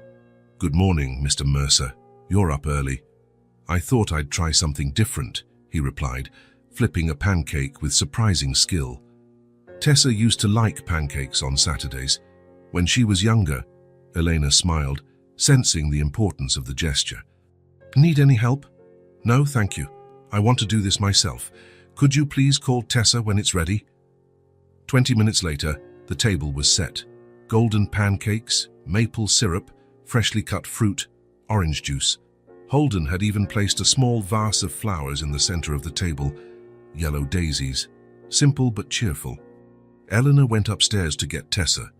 [SPEAKER 1] "Good morning, Mr. Mercer. You're up early." "I thought I'd try something different," he replied, flipping a pancake with surprising skill. Tessa used to like pancakes on Saturdays. When she was younger, Elena smiled, sensing the importance of the gesture. "Need any help?" "No, thank you. I want to do this myself. Could you please call Tessa when it's ready?" 20 minutes later, the table was set. Golden pancakes, maple syrup, freshly cut fruit, orange juice. Holden had even placed a small vase of flowers in the center of the table, yellow daisies, simple but cheerful. Eleanor went upstairs to get Tessa,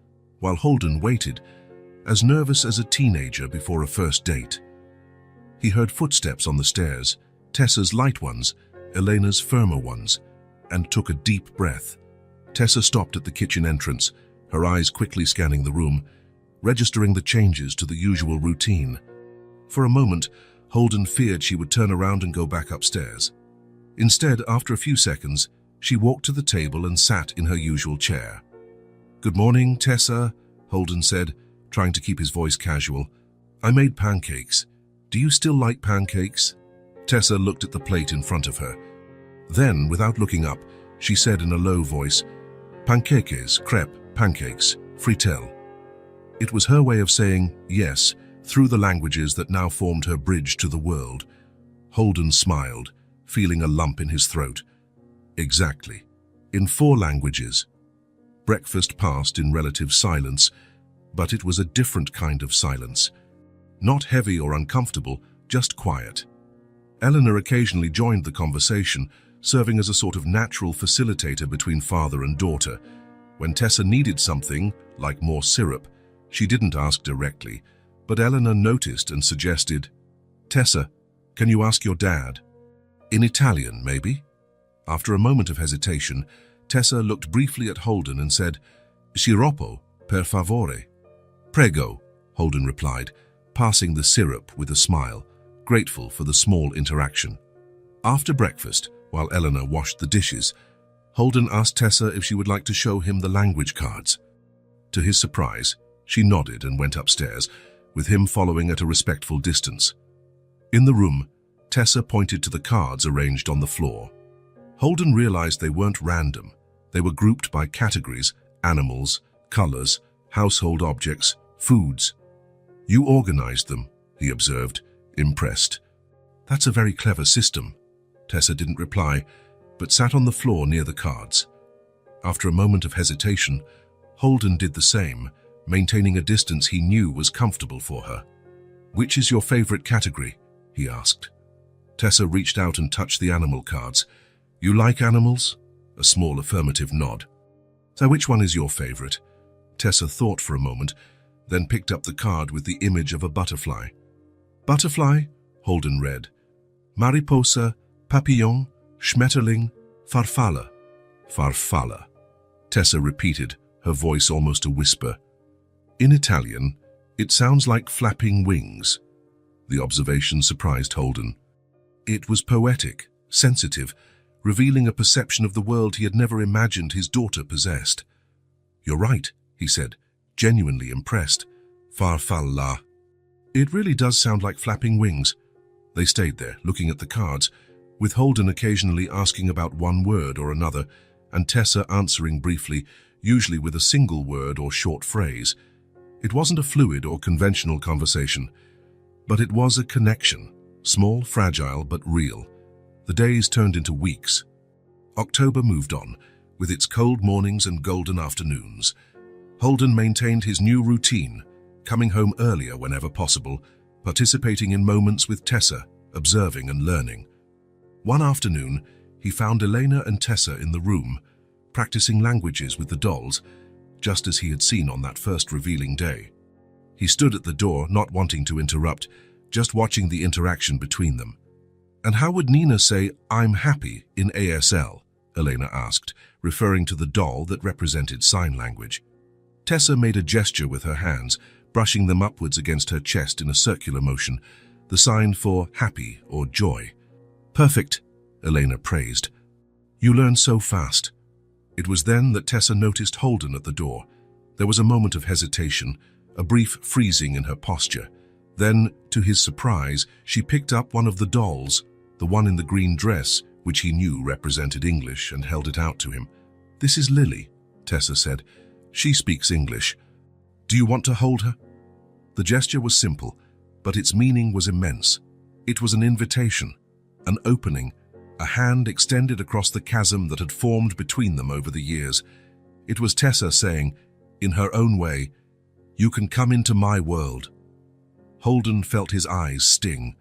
[SPEAKER 1] while Holden waited, as nervous as a teenager before a first date. He heard footsteps on the stairs, Tessa's light ones, Elena's firmer ones, and took a deep breath. Tessa stopped at the kitchen entrance, her eyes quickly scanning the room, registering the changes to the usual routine. For a moment, Holden feared she would turn around and go back upstairs. Instead, after a few seconds, she walked to the table and sat in her usual chair. "Good morning, Tessa," Holden said, trying to keep his voice casual. "I made pancakes. Do you still like pancakes?" Tessa looked at the plate in front of her. Then, without looking up, she said in a low voice, "Pancakes, crepe, pancakes, fritel." It was her way of saying yes, through the languages that now formed her bridge to the world. Holden smiled, feeling a lump in his throat. Exactly. In 4 languages. Breakfast passed in relative silence, but it was a different kind of silence. Not heavy or uncomfortable, just quiet. Eleanor occasionally joined the conversation, serving as a sort of natural facilitator between father and daughter. When Tessa needed something, like more syrup, she didn't ask directly, but Eleanor noticed and suggested, "Tessa, can you ask your dad?" In Italian, maybe? After a moment of hesitation, Tessa looked briefly at Holden and said, "Sciroppo, per favore." "Prego," Holden replied, passing the syrup with a smile, grateful for the small interaction. After breakfast, while Eleanor washed the dishes, Holden asked Tessa if she would like to show him the language cards. To his surprise, she nodded and went upstairs, with him following at a respectful distance. In the room, Tessa pointed to the cards arranged on the floor. Holden realized they weren't random. They were grouped by categories: animals, colors, household objects, foods. "You organized them," he observed, impressed. "That's a very clever system." Tessa didn't reply, but sat on the floor near the cards. After a moment of hesitation, Holden did the same, maintaining a distance he knew was comfortable for her. "Which is your favorite category?" he asked. Tessa reached out and touched the animal cards. "You like animals?" A small affirmative nod. "So which one is your favorite?" Tessa thought for a moment, then picked up the card with the image of a butterfly. "Butterfly?" Holden read. "Mariposa, papillon, Schmetterling, farfalla." "Farfalla," Tessa repeated, her voice almost a whisper. "In Italian, it sounds like flapping wings." The observation surprised Holden. It was poetic, sensitive, revealing a perception of the world he had never imagined his daughter possessed. "You're right," he said, genuinely impressed. "Farfalla. It really does sound like flapping wings." They stayed there, looking at the cards, with Holden occasionally asking about one word or another, and Tessa answering briefly, usually with a single word or short phrase. It wasn't a fluid or conventional conversation, but it was a connection, small, fragile, but real. The days turned into weeks. October moved on, with its cold mornings and golden afternoons. Holden maintained his new routine, coming home earlier whenever possible, participating in moments with Tessa, observing and learning. One afternoon, he found Elena and Tessa in the room, practicing languages with the dolls, just as he had seen on that first revealing day. He stood at the door, not wanting to interrupt, just watching the interaction between them. And how would Nina say, "I'm happy" in ASL? Elena asked, referring to the doll that represented sign language. Tessa made a gesture with her hands, brushing them upwards against her chest in a circular motion, the sign for happy or joy. "Perfect," Elena praised. "You learn so fast." It was then that Tessa noticed Holden at the door. There was a moment of hesitation, a brief freezing in her posture. Then, to his surprise, she picked up one of the dolls, the one in the green dress, which he knew represented English, and held it out to him. "This is Lily," Tessa said. "She speaks English. Do you want to hold her?" The gesture was simple, but its meaning was immense. It was an invitation, an opening, a hand extended across the chasm that had formed between them over the years. It was Tessa saying, in her own way, "You can come into my world." Holden felt his eyes sting.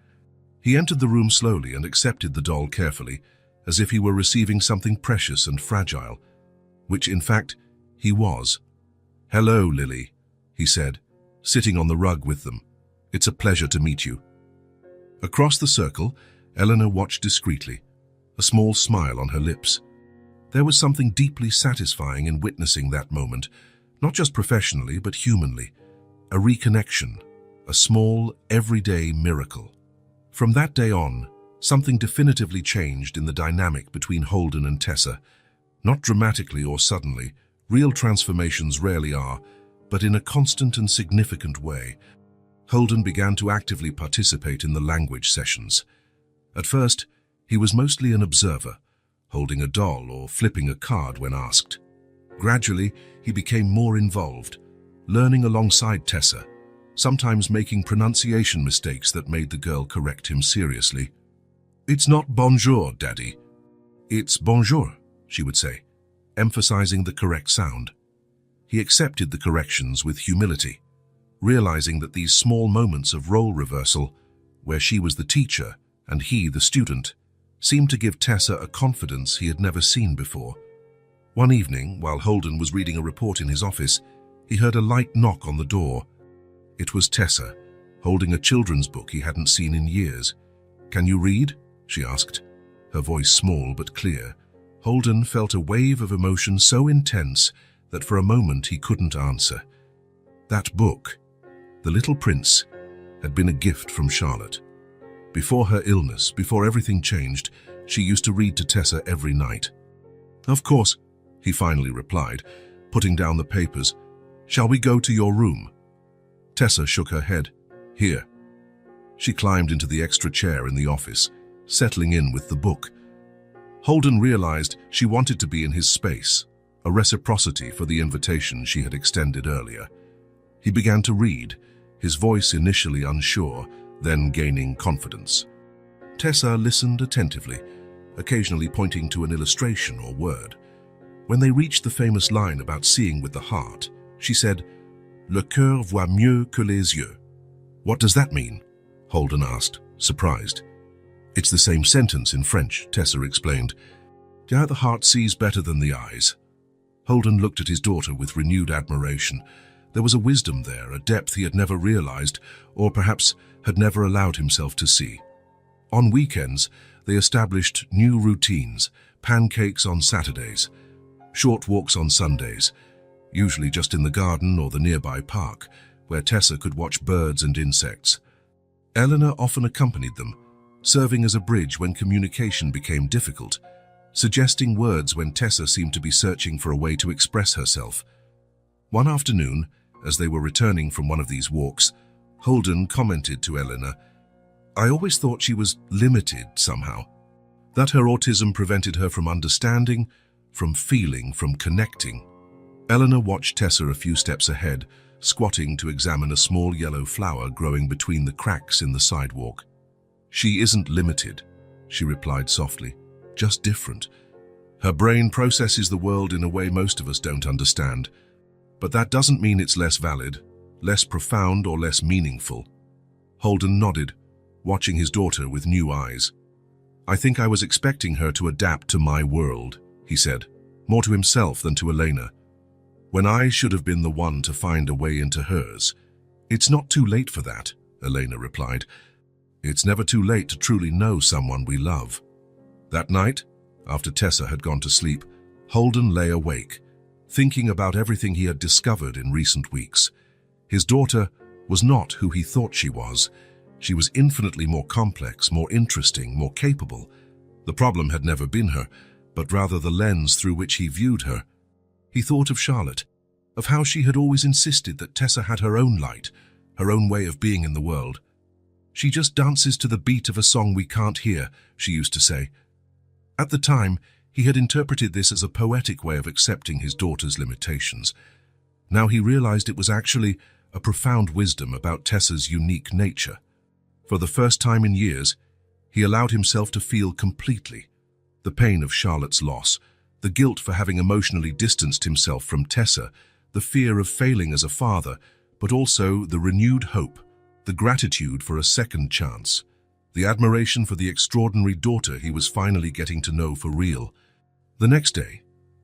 [SPEAKER 1] He entered the room slowly and accepted the doll carefully, as if he were receiving something precious and fragile, which in fact he was. "Hello, Lily," he said, sitting on the rug with them. "It's a pleasure to meet you." Across the circle, Eleanor watched discreetly, a small smile on her lips. There was something deeply satisfying in witnessing that moment, not just professionally but humanly, a reconnection, a small, everyday miracle. From that day on, something definitively changed in the dynamic between Holden and Tessa. Not dramatically or suddenly, real transformations rarely are, but in a constant and significant way. Holden began to actively participate in the language sessions. At first, he was mostly an observer, holding a doll or flipping a card when asked. Gradually, he became more involved, learning alongside Tessa, sometimes making pronunciation mistakes that made the girl correct him seriously. "It's not bonjour, Daddy. It's bonjour," she would say, emphasizing the correct sound. He accepted the corrections with humility, realizing that these small moments of role reversal, where she was the teacher and he the student, seemed to give Tessa a confidence he had never seen before. One evening, while Holden was reading a report in his office, he heard a light knock on the door. It was Tessa, holding a children's book he hadn't seen in years. "Can you read?" she asked, her voice small but clear. Holden felt a wave of emotion so intense that for a moment he couldn't answer. That book, The Little Prince, had been a gift from Charlotte. Before her illness, before everything changed, she used to read to Tessa every night. "Of course," he finally replied, putting down the papers. "Shall we go to your room?" Tessa shook her head. "Here." She climbed into the extra chair in the office, settling in with the book. Holden realized she wanted to be in his space, a reciprocity for the invitation she had extended earlier. He began to read, his voice initially unsure, then gaining confidence. Tessa listened attentively, occasionally pointing to an illustration or word. When they reached the famous line about seeing with the heart, she said, "Le cœur voit mieux que les yeux." "What does that mean?" Holden asked, surprised. "It's the same sentence in French," Tessa explained. "Yeah, the heart sees better than the eyes." Holden looked at his daughter with renewed admiration. There was a wisdom there, a depth he had never realized, or perhaps had never allowed himself to see. On weekends, they established new routines, pancakes on Saturdays, short walks on Sundays, usually just in the garden or the nearby park, where Tessa could watch birds and insects. Eleanor often accompanied them, serving as a bridge when communication became difficult, suggesting words when Tessa seemed to be searching for a way to express herself. One afternoon, as they were returning from one of these walks, Holden commented to Eleanor, "I always thought she was limited somehow, that her autism prevented her from understanding, from feeling, from connecting." Eleanor watched Tessa a few steps ahead, squatting to examine a small yellow flower growing between the cracks in the sidewalk. "She isn't limited," she replied softly, "just different. Her brain processes the world in a way most of us don't understand. But that doesn't mean it's less valid, less profound, or less meaningful." Holden nodded, watching his daughter with new eyes. "I think I was expecting her to adapt to my world," he said, more to himself than to Elena, "when I should have been the one to find a way into hers." "It's not too late for that," Elena replied. It's never too late to truly know someone we love. That night, after Tessa had gone to sleep, Holden lay awake, thinking about everything he had discovered in recent weeks. His daughter was not who he thought she was. She was infinitely more complex, more interesting, more capable. The problem had never been her, but rather the lens through which he viewed her. He thought of Charlotte, of how she had always insisted that Tessa had her own light, her own way of being in the world. "She just dances to the beat of a song we can't hear," she used to say. At the time, he had interpreted this as a poetic way of accepting his daughter's limitations. Now he realized it was actually a profound wisdom about Tessa's unique nature. For the first time in years, he allowed himself to feel completely the pain of Charlotte's loss, the guilt for having emotionally distanced himself from Tessa, the fear of failing as a father, but also the renewed hope, the gratitude for a second chance, the admiration for the extraordinary daughter he was finally getting to know for real. The next day,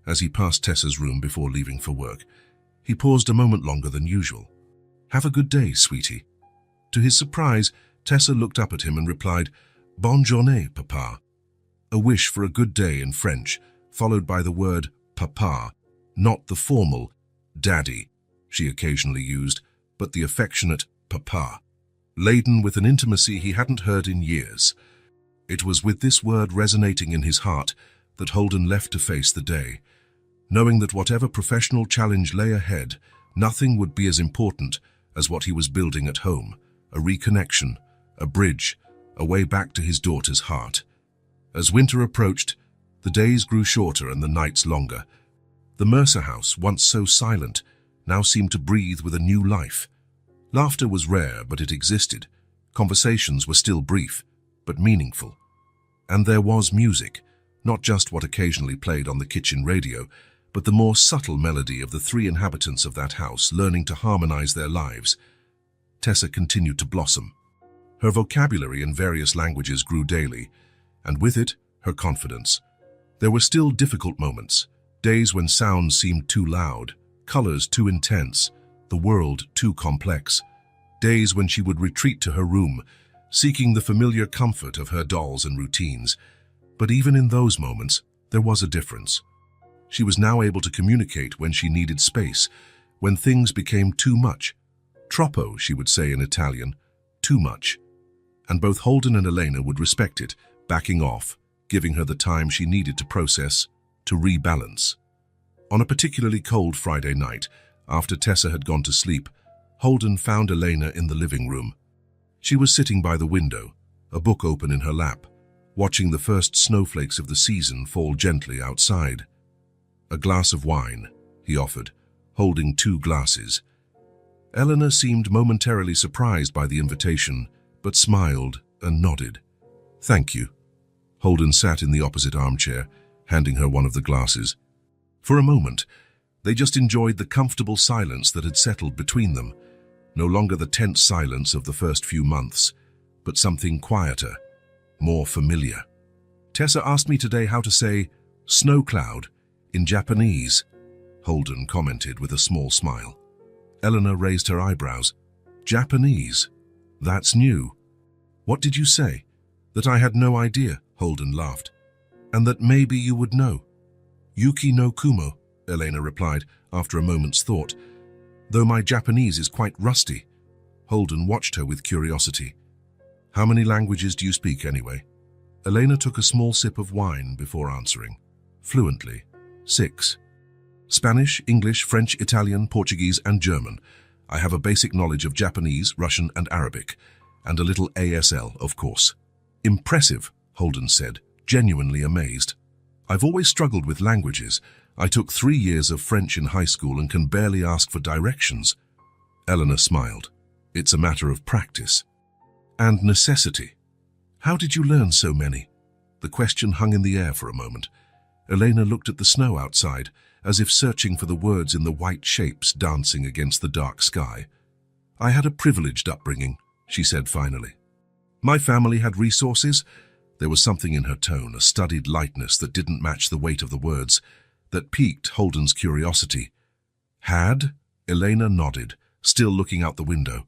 [SPEAKER 1] as he passed Tessa's room before leaving for work, he paused a moment longer than usual. "Have a good day, sweetie." To his surprise, Tessa looked up at him and replied, "Bonne journée, papa." A wish for a good day in French, followed by the word papa, not the formal daddy she occasionally used, but the affectionate papa, laden with an intimacy he hadn't heard in years. It was with this word resonating in his heart that Holden left to face the day, knowing that whatever professional challenge lay ahead, nothing would be as important as what he was building at home, a reconnection, a bridge, a way back to his daughter's heart. As winter approached, the days grew shorter and the nights longer. The Mercer house, once so silent, now seemed to breathe with a new life. Laughter was rare, but it existed. Conversations were still brief, but meaningful. And there was music, not just what occasionally played on the kitchen radio, but the more subtle melody of the three inhabitants of that house learning to harmonize their lives. Tessa continued to blossom. Her vocabulary in various languages grew daily, and with it, her confidence. There were still difficult moments, days when sounds seemed too loud, colors too intense, the world too complex. Days when she would retreat to her room, seeking the familiar comfort of her dolls and routines. But even in those moments, there was a difference. She was now able to communicate when she needed space, when things became too much. Troppo, she would say in Italian, too much. And both Holden and Elena would respect it, backing off, giving her the time she needed to process, to rebalance. On a particularly cold Friday night, after Tessa had gone to sleep, Holden found Elena in the living room. She was sitting by the window, a book open in her lap, watching the first snowflakes of the season fall gently outside. "A glass of wine," he offered, holding 2 glasses. Eleanor seemed momentarily surprised by the invitation, but smiled and nodded. "Thank you." Holden sat in the opposite armchair, handing her one of the glasses. For a moment, they just enjoyed the comfortable silence that had settled between them, no longer the tense silence of the first few months, but something quieter, more familiar. "Tessa asked me today how to say snow cloud in Japanese," Holden commented with a small smile. Eleanor raised her eyebrows. "Japanese? That's new. What did you say?" "That I had no idea," Holden laughed. "And that maybe you would know." "Yuki no Kumo," Elena replied after a moment's thought. "Though my Japanese is quite rusty." Holden watched her with curiosity. "How many languages do you speak anyway?" Elena took a small sip of wine before answering. Fluently. 6. "Spanish, English, French, Italian, Portuguese, and German. I have a basic knowledge of Japanese, Russian, and Arabic, and a little ASL, of course." "Impressive," Holden said, genuinely amazed. "I've always struggled with languages. I took 3 years of French in high school and can barely ask for directions." Eleanor smiled. "It's a matter of practice. And necessity. How did you learn so many?" The question hung in the air for a moment. Elena looked at the snow outside, as if searching for the words in the white shapes dancing against the dark sky. "I had a privileged upbringing," she said finally. "My family had resources." There was something in her tone, a studied lightness that didn't match the weight of the words, that piqued Holden's curiosity. "Had?" Elena nodded, still looking out the window.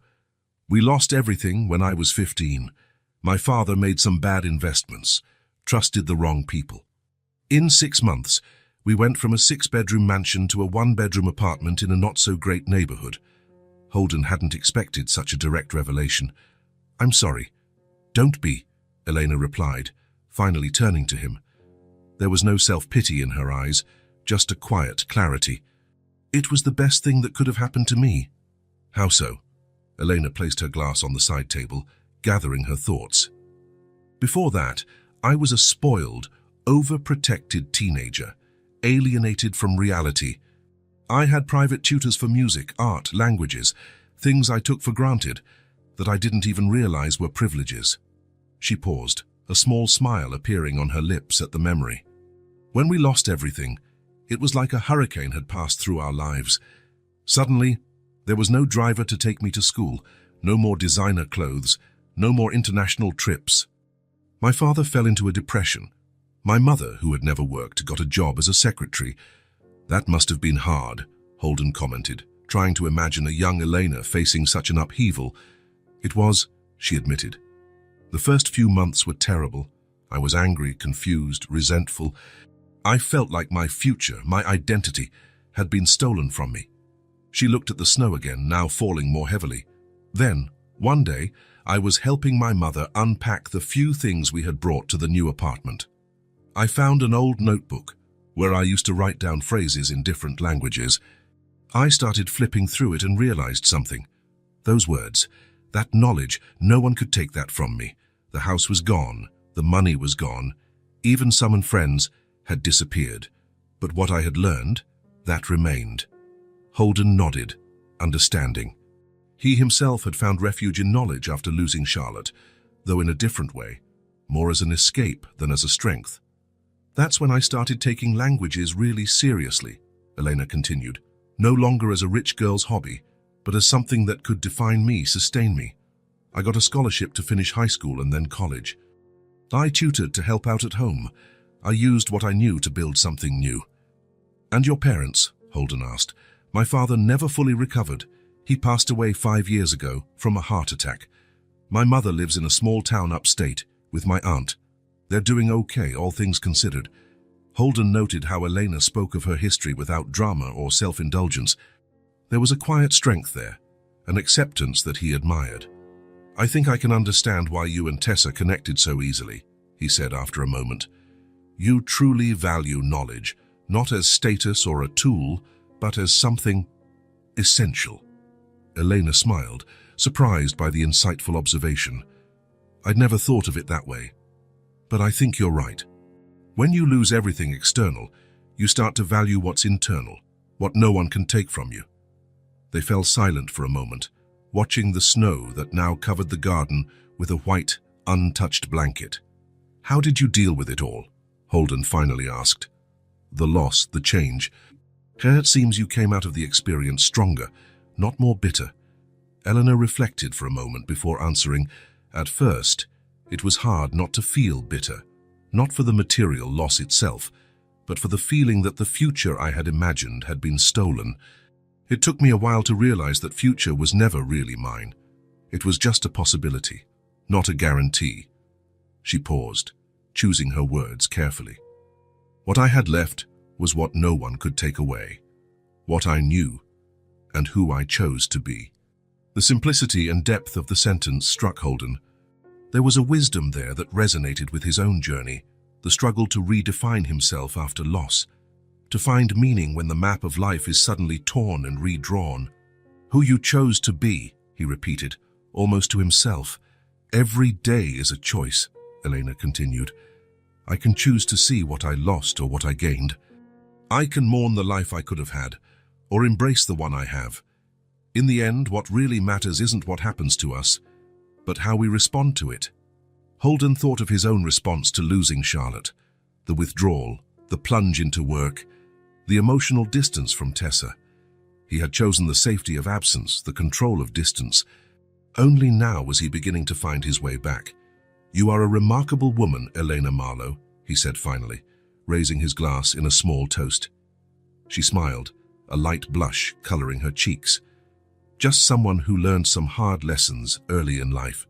[SPEAKER 1] "We lost everything when I was 15. My father made some bad investments, trusted the wrong people. In 6 months, we went from a 6-bedroom mansion to a 1-bedroom apartment in a not-so-great neighborhood. Holden hadn't expected such a direct revelation. "I'm sorry." "Don't be," Elena replied, finally turning to him. There was no self-pity in her eyes, just a quiet clarity. "It was the best thing that could have happened to me." "How so?" Elena placed her glass on the side table, gathering her thoughts. "Before that, I was a spoiled, overprotected teenager, alienated from reality. I had private tutors for music, art, languages, things I took for granted that I didn't even realize were privileges." She paused, a small smile appearing on her lips at the memory. "When we lost everything, it was like a hurricane had passed through our lives. Suddenly, there was no driver to take me to school, no more designer clothes, no more international trips. My father fell into a depression. My mother, who had never worked, got a job as a secretary. That must have been hard," Holden commented, trying to imagine a young Elena facing such an upheaval. "It was," she admitted. "The first few months were terrible. I was angry, confused, resentful. I felt like my future, my identity, had been stolen from me." She looked at the snow again, now falling more heavily. "Then, one day, I was helping my mother unpack the few things we had brought to the new apartment. I found an old notebook where I used to write down phrases in different languages. I started flipping through it and realized something. Those words, that knowledge, no one could take that from me. The house was gone, the money was gone, even some friends had disappeared. But what I had learned, that remained." Holden nodded, understanding. He himself had found refuge in knowledge after losing Charlotte, though in a different way, more as an escape than as a strength. "That's when I started taking languages really seriously," Elena continued, "no longer as a rich girl's hobby, but as something that could define me, sustain me. I got a scholarship to finish high school and then college. I tutored to help out at home. I used what I knew to build something new." "And your parents?" Holden asked. "My father never fully recovered. He passed away 5 years ago from a heart attack. My mother lives in a small town upstate with my aunt. They're doing okay, all things considered." Holden noted how Elena spoke of her history without drama or self-indulgence. There was a quiet strength there, an acceptance that he admired. "I think I can understand why you and Tessa connected so easily," he said after a moment. "You truly value knowledge, not as status or a tool, but as something essential." Elena smiled, surprised by the insightful observation. "I'd never thought of it that way. But I think you're right. When you lose everything external, you start to value what's internal, what no one can take from you." They fell silent for a moment, watching the snow that now covered the garden with a white, untouched blanket. "How did you deal with it all?" Holden finally asked. "The loss, the change. It seems you came out of the experience stronger, not more bitter." Eleanor reflected for a moment before answering. "At first, it was hard not to feel bitter, not for the material loss itself, but for the feeling that the future I had imagined had been stolen. It took me a while to realize that future was never really mine. It was just a possibility, not a guarantee." She paused, choosing her words carefully. "What I had left was what no one could take away, what I knew, and who I chose to be." The simplicity and depth of the sentence struck Holden. There was a wisdom there that resonated with his own journey, the struggle to redefine himself after loss, to find meaning when the map of life is suddenly torn and redrawn. "Who you chose to be," he repeated, almost to himself. "Every day is a choice," Elena continued. "I can choose to see what I lost or what I gained. I can mourn the life I could have had, or embrace the one I have. In the end, what really matters isn't what happens to us, but how we respond to it." Holden thought of his own response to losing Charlotte, the withdrawal, the plunge into work, the emotional distance from Tessa. He had chosen the safety of absence, the control of distance. Only now was he beginning to find his way back. "You are a remarkable woman, Elena Marlowe," he said finally, raising his glass in a small toast. She smiled, a light blush coloring her cheeks. "Just someone who learned some hard lessons early in life."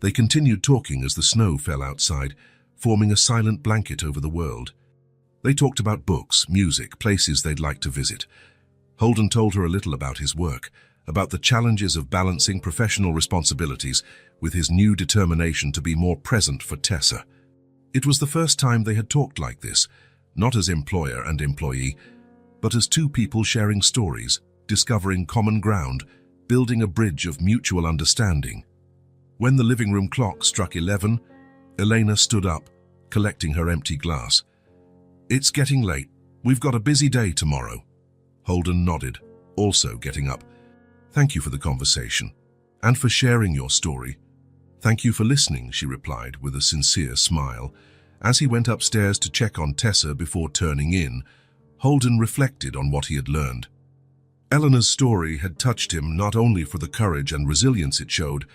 [SPEAKER 1] They continued talking as the snow fell outside, forming a silent blanket over the world. They talked about books, music, places they'd like to visit. Holden told her a little about his work, about the challenges of balancing professional responsibilities with his new determination to be more present for Tessa. It was the first time they had talked like this, not as employer and employee, but as two people sharing stories, discovering common ground, building a bridge of mutual understanding. When the living room clock struck 11, Elena stood up, collecting her empty glass. "It's getting late. We've got a busy day tomorrow." Holden nodded, also getting up. "Thank you for the conversation, and for sharing your story." "Thank you for listening," she replied with a sincere smile. As he went upstairs to check on Tessa before turning in, Holden reflected on what he had learned. Eleanor's story had touched him not only for the courage and resilience it showed,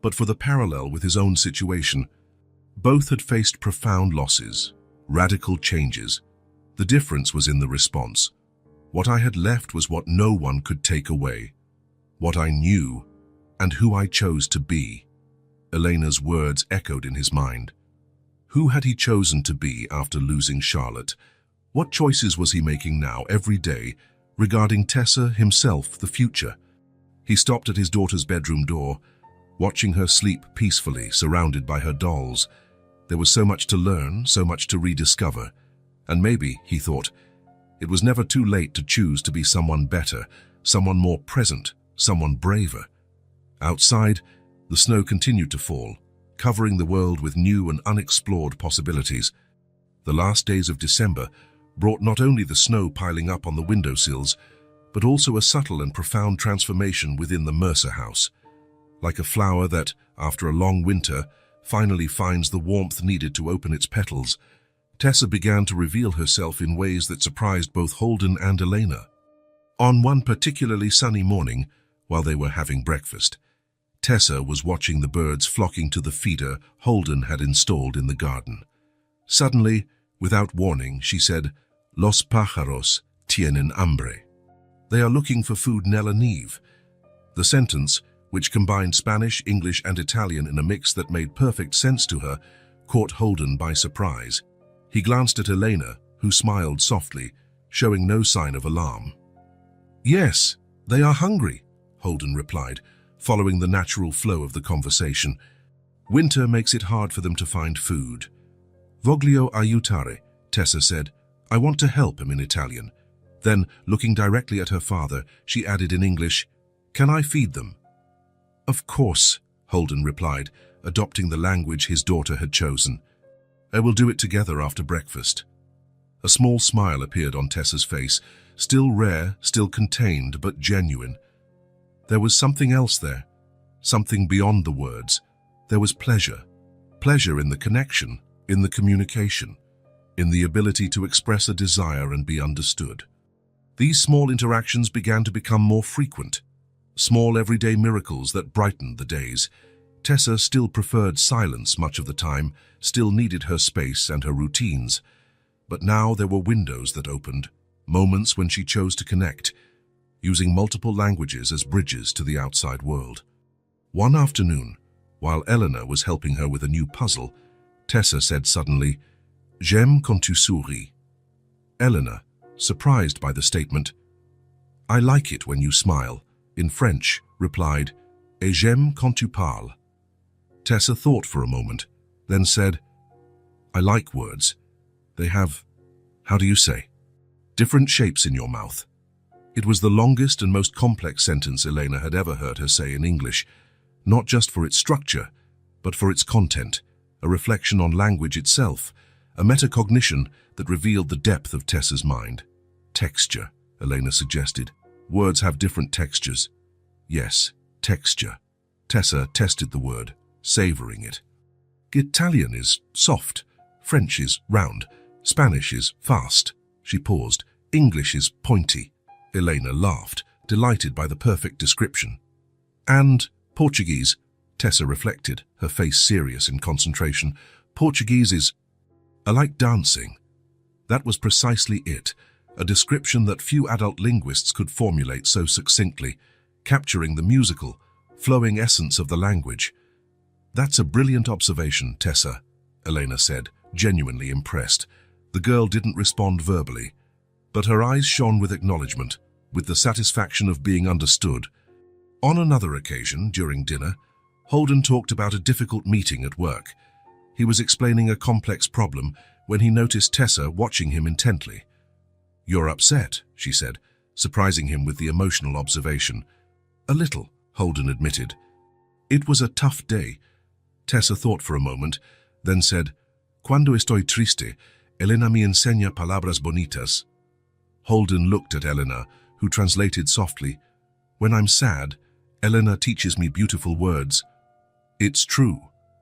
[SPEAKER 1] but for the parallel with his own situation. Both had faced profound losses, radical changes. The difference was in the response. What I had left was what no one could take away. What I knew, and who I chose to be. Elena's words echoed in his mind. Who had he chosen to be after losing Charlotte? What choices was he making now, every day, regarding Tessa, himself, the future? He stopped at his daughter's bedroom door, watching her sleep peacefully, surrounded by her dolls. There was so much to learn, so much to rediscover. And maybe, he thought, it was never too late to choose to be someone better, someone more present, someone braver. Outside, the snow continued to fall, covering the world with new and unexplored possibilities. The last days of December brought not only the snow piling up on the windowsills, but also a subtle and profound transformation within the Mercer house. Like a flower that, after a long winter, finally finds the warmth needed to open its petals, Tessa began to reveal herself in ways that surprised both Holden and Elena. On one particularly sunny morning, while they were having breakfast, Tessa was watching the birds flocking to the feeder Holden had installed in the garden. Suddenly, without warning, she said, "Los pájaros tienen hambre." They are looking for food, Nella Neve. The sentence, which combined Spanish, English, and Italian in a mix that made perfect sense to her, caught Holden by surprise. He glanced at Elena, who smiled softly, showing no sign of alarm. "Yes, they are hungry," Holden replied, following the natural flow of the conversation. "Winter makes it hard for them to find food." "Voglio aiutare," Tessa said. "I want to help him," in Italian. Then, looking directly at her father, she added in English, "Can I feed them?" "Of course," Holden replied, adopting the language his daughter had chosen. "I will do it together after breakfast." A small smile appeared on Tessa's face, still rare, still contained, but genuine. There was something else there, something beyond the words. There was pleasure. Pleasure in the connection, in the communication, in the ability to express a desire and be understood. These small interactions began to become more frequent, small everyday miracles that brightened the days. Tessa still preferred silence much of the time, still needed her space and her routines. But now there were windows that opened, moments when she chose to connect, using multiple languages as bridges to the outside world. One afternoon, while Eleanor was helping her with a new puzzle, Tessa said suddenly, "J'aime quand tu souris." Eleanor, surprised by the statement, "I like it when you smile," in French, replied, "Et j'aime quand tu parles." Tessa thought for a moment, then said, "I like words. They have, how do you say, different shapes in your mouth." It was the longest and most complex sentence Elena had ever heard her say in English, not just for its structure, but for its content, a reflection on language itself, a metacognition that revealed the depth of Tessa's mind. "Texture," Elena suggested. "Words have different textures." "Yes, texture." Tessa tested the word, savoring it. "Italian is soft, French is round, Spanish is fast." She paused. "English is pointy." Elena laughed, delighted by the perfect description. "And Portuguese," Tessa reflected, her face serious in concentration. "Portuguese is, I like dancing." That was precisely it, a description that few adult linguists could formulate so succinctly, capturing the musical, flowing essence of the language. That's a brilliant observation, Tessa, Elena said, genuinely impressed. The girl didn't respond verbally, but her eyes shone with acknowledgement, with the satisfaction of being understood. On another occasion, during dinner, Holden talked about a difficult meeting at work. He was explaining a complex problem when he noticed Tessa watching him intently. "You're upset," she said, surprising him with the emotional observation. "A little," Holden admitted. "It was a tough day." Tessa thought for a moment, then said, "Cuando estoy triste, Elena me enseña palabras bonitas." Holden looked at Elena, who translated softly, "When I'm sad, Elena teaches me beautiful words." "It's true,"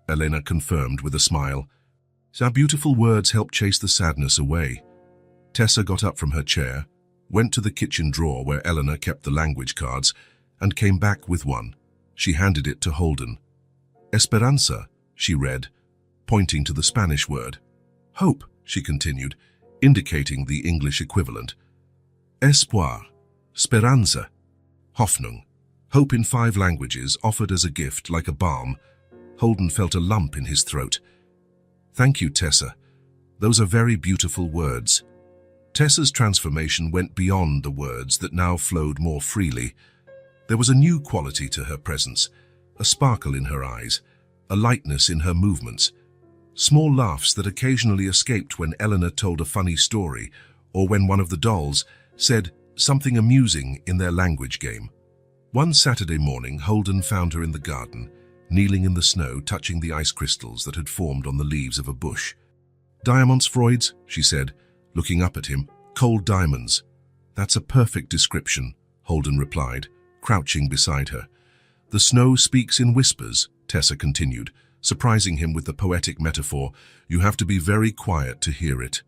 [SPEAKER 1] Elena confirmed with a smile. "Our beautiful words help chase the sadness away." Tessa got up from her chair, went to the kitchen drawer where Elena kept the language cards, and came back with one. She handed it to Holden. "Esperanza," she read, pointing to the Spanish word. "Hope," she continued, indicating the English equivalent. Espoir, Speranza, Hoffnung, hope in 5 languages offered as a gift like a balm. Holden felt a lump in his throat. "Thank you, Tessa. Those are very beautiful words." Tessa's transformation went beyond the words that now flowed more freely. There was a new quality to her presence, a sparkle in her eyes, a lightness in her movements. Small laughs that occasionally escaped when Eleanor told a funny story or when one of the dolls said something amusing in their language game. One Saturday morning, Holden found her in the garden, kneeling in the snow, touching the ice crystals that had formed on the leaves of a bush. "Diamonds, Freud's," she said, looking up at him. "Cold diamonds." "That's a perfect description," Holden replied, crouching beside her. "The snow speaks in whispers," Tessa continued, surprising him with the poetic metaphor. "You have to be very quiet to hear it."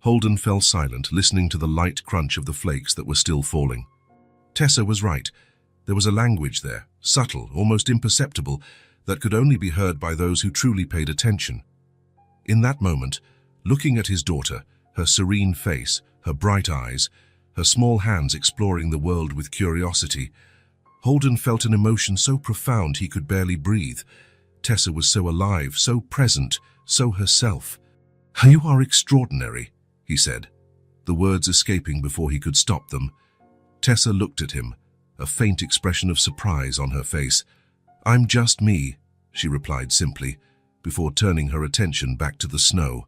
[SPEAKER 1] Holden fell silent, listening to the light crunch of the flakes that were still falling. Tessa was right. There was a language there, subtle, almost imperceptible, that could only be heard by those who truly paid attention. In that moment, looking at his daughter, her serene face, her bright eyes, her small hands exploring the world with curiosity, Holden felt an emotion so profound he could barely breathe. Tessa was so alive, so present, so herself. "You are extraordinary," he said, the words escaping before he could stop them. Tessa looked at him, a faint expression of surprise on her face. "I'm just me," she replied simply, before turning her attention back to the snow.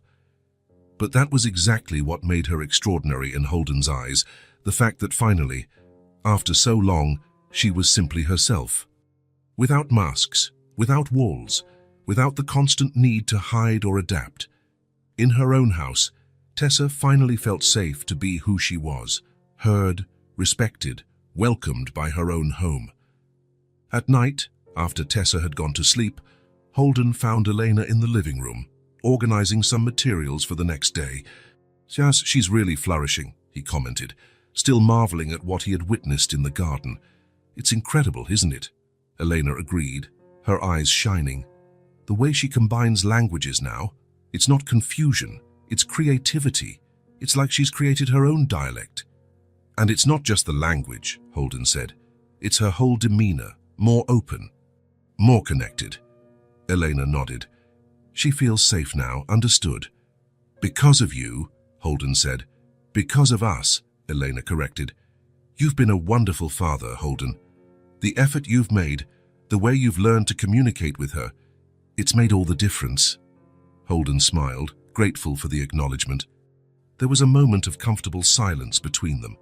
[SPEAKER 1] But that was exactly what made her extraordinary in Holden's eyes, the fact that finally, after so long, she was simply herself. Without masks, without walls, without the constant need to hide or adapt. In her own house, Tessa finally felt safe to be who she was, heard, respected, welcomed by her own home. At night, after Tessa had gone to sleep, Holden found Elena in the living room, organizing some materials for the next day. "Yes, she's really flourishing," he commented, still marveling at what he had witnessed in the garden. "It's incredible, isn't it?" Elena agreed, her eyes shining. "The way she combines languages now, it's not confusion, it's creativity. It's like she's created her own dialect." "And it's not just the language," Holden said. "It's her whole demeanor, more open, more connected." Elena nodded. "She feels safe now, understood." "Because of you," Holden said. "Because of us," Elena corrected. "You've been a wonderful father, Holden. The effort you've made, the way you've learned to communicate with her, it's made all the difference." Holden smiled, grateful for the acknowledgement. There was a moment of comfortable silence between them.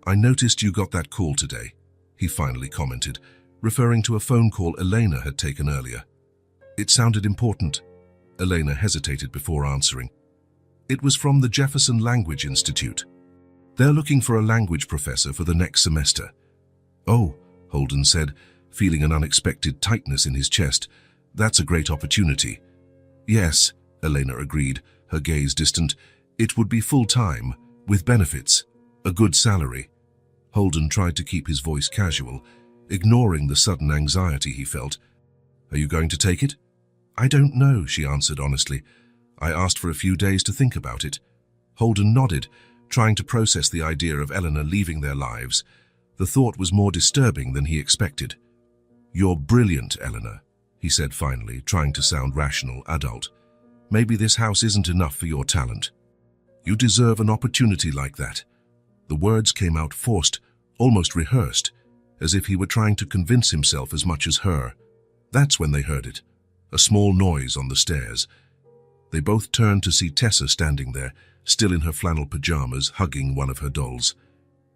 [SPEAKER 1] "I noticed you got that call today," he finally commented, referring to a phone call Elena had taken earlier. "It sounded important." Elena hesitated before answering. "It was from the Jefferson Language Institute. They're looking for a language professor for the next semester." "Oh," Holden said, feeling an unexpected tightness in his chest. "That's a great opportunity." "Yes," Elena agreed, her gaze distant. "It would be full-time, with benefits, a good salary." Holden tried to keep his voice casual, ignoring the sudden anxiety he felt. "Are you going to take it?" "I don't know," she answered honestly. "I asked for a few days to think about it." Holden nodded, trying to process the idea of Eleanor leaving their lives. The thought was more disturbing than he expected. "You're brilliant, Eleanor," he said finally, trying to sound rational, adult. Maybe this house isn't enough for your talent. You deserve an opportunity like that. The words came out forced, almost rehearsed, as if he were trying to convince himself as much as her. That's when they heard it, a small noise on the stairs. They both turned to see Tessa standing there, still in her flannel pajamas, hugging one of her dolls.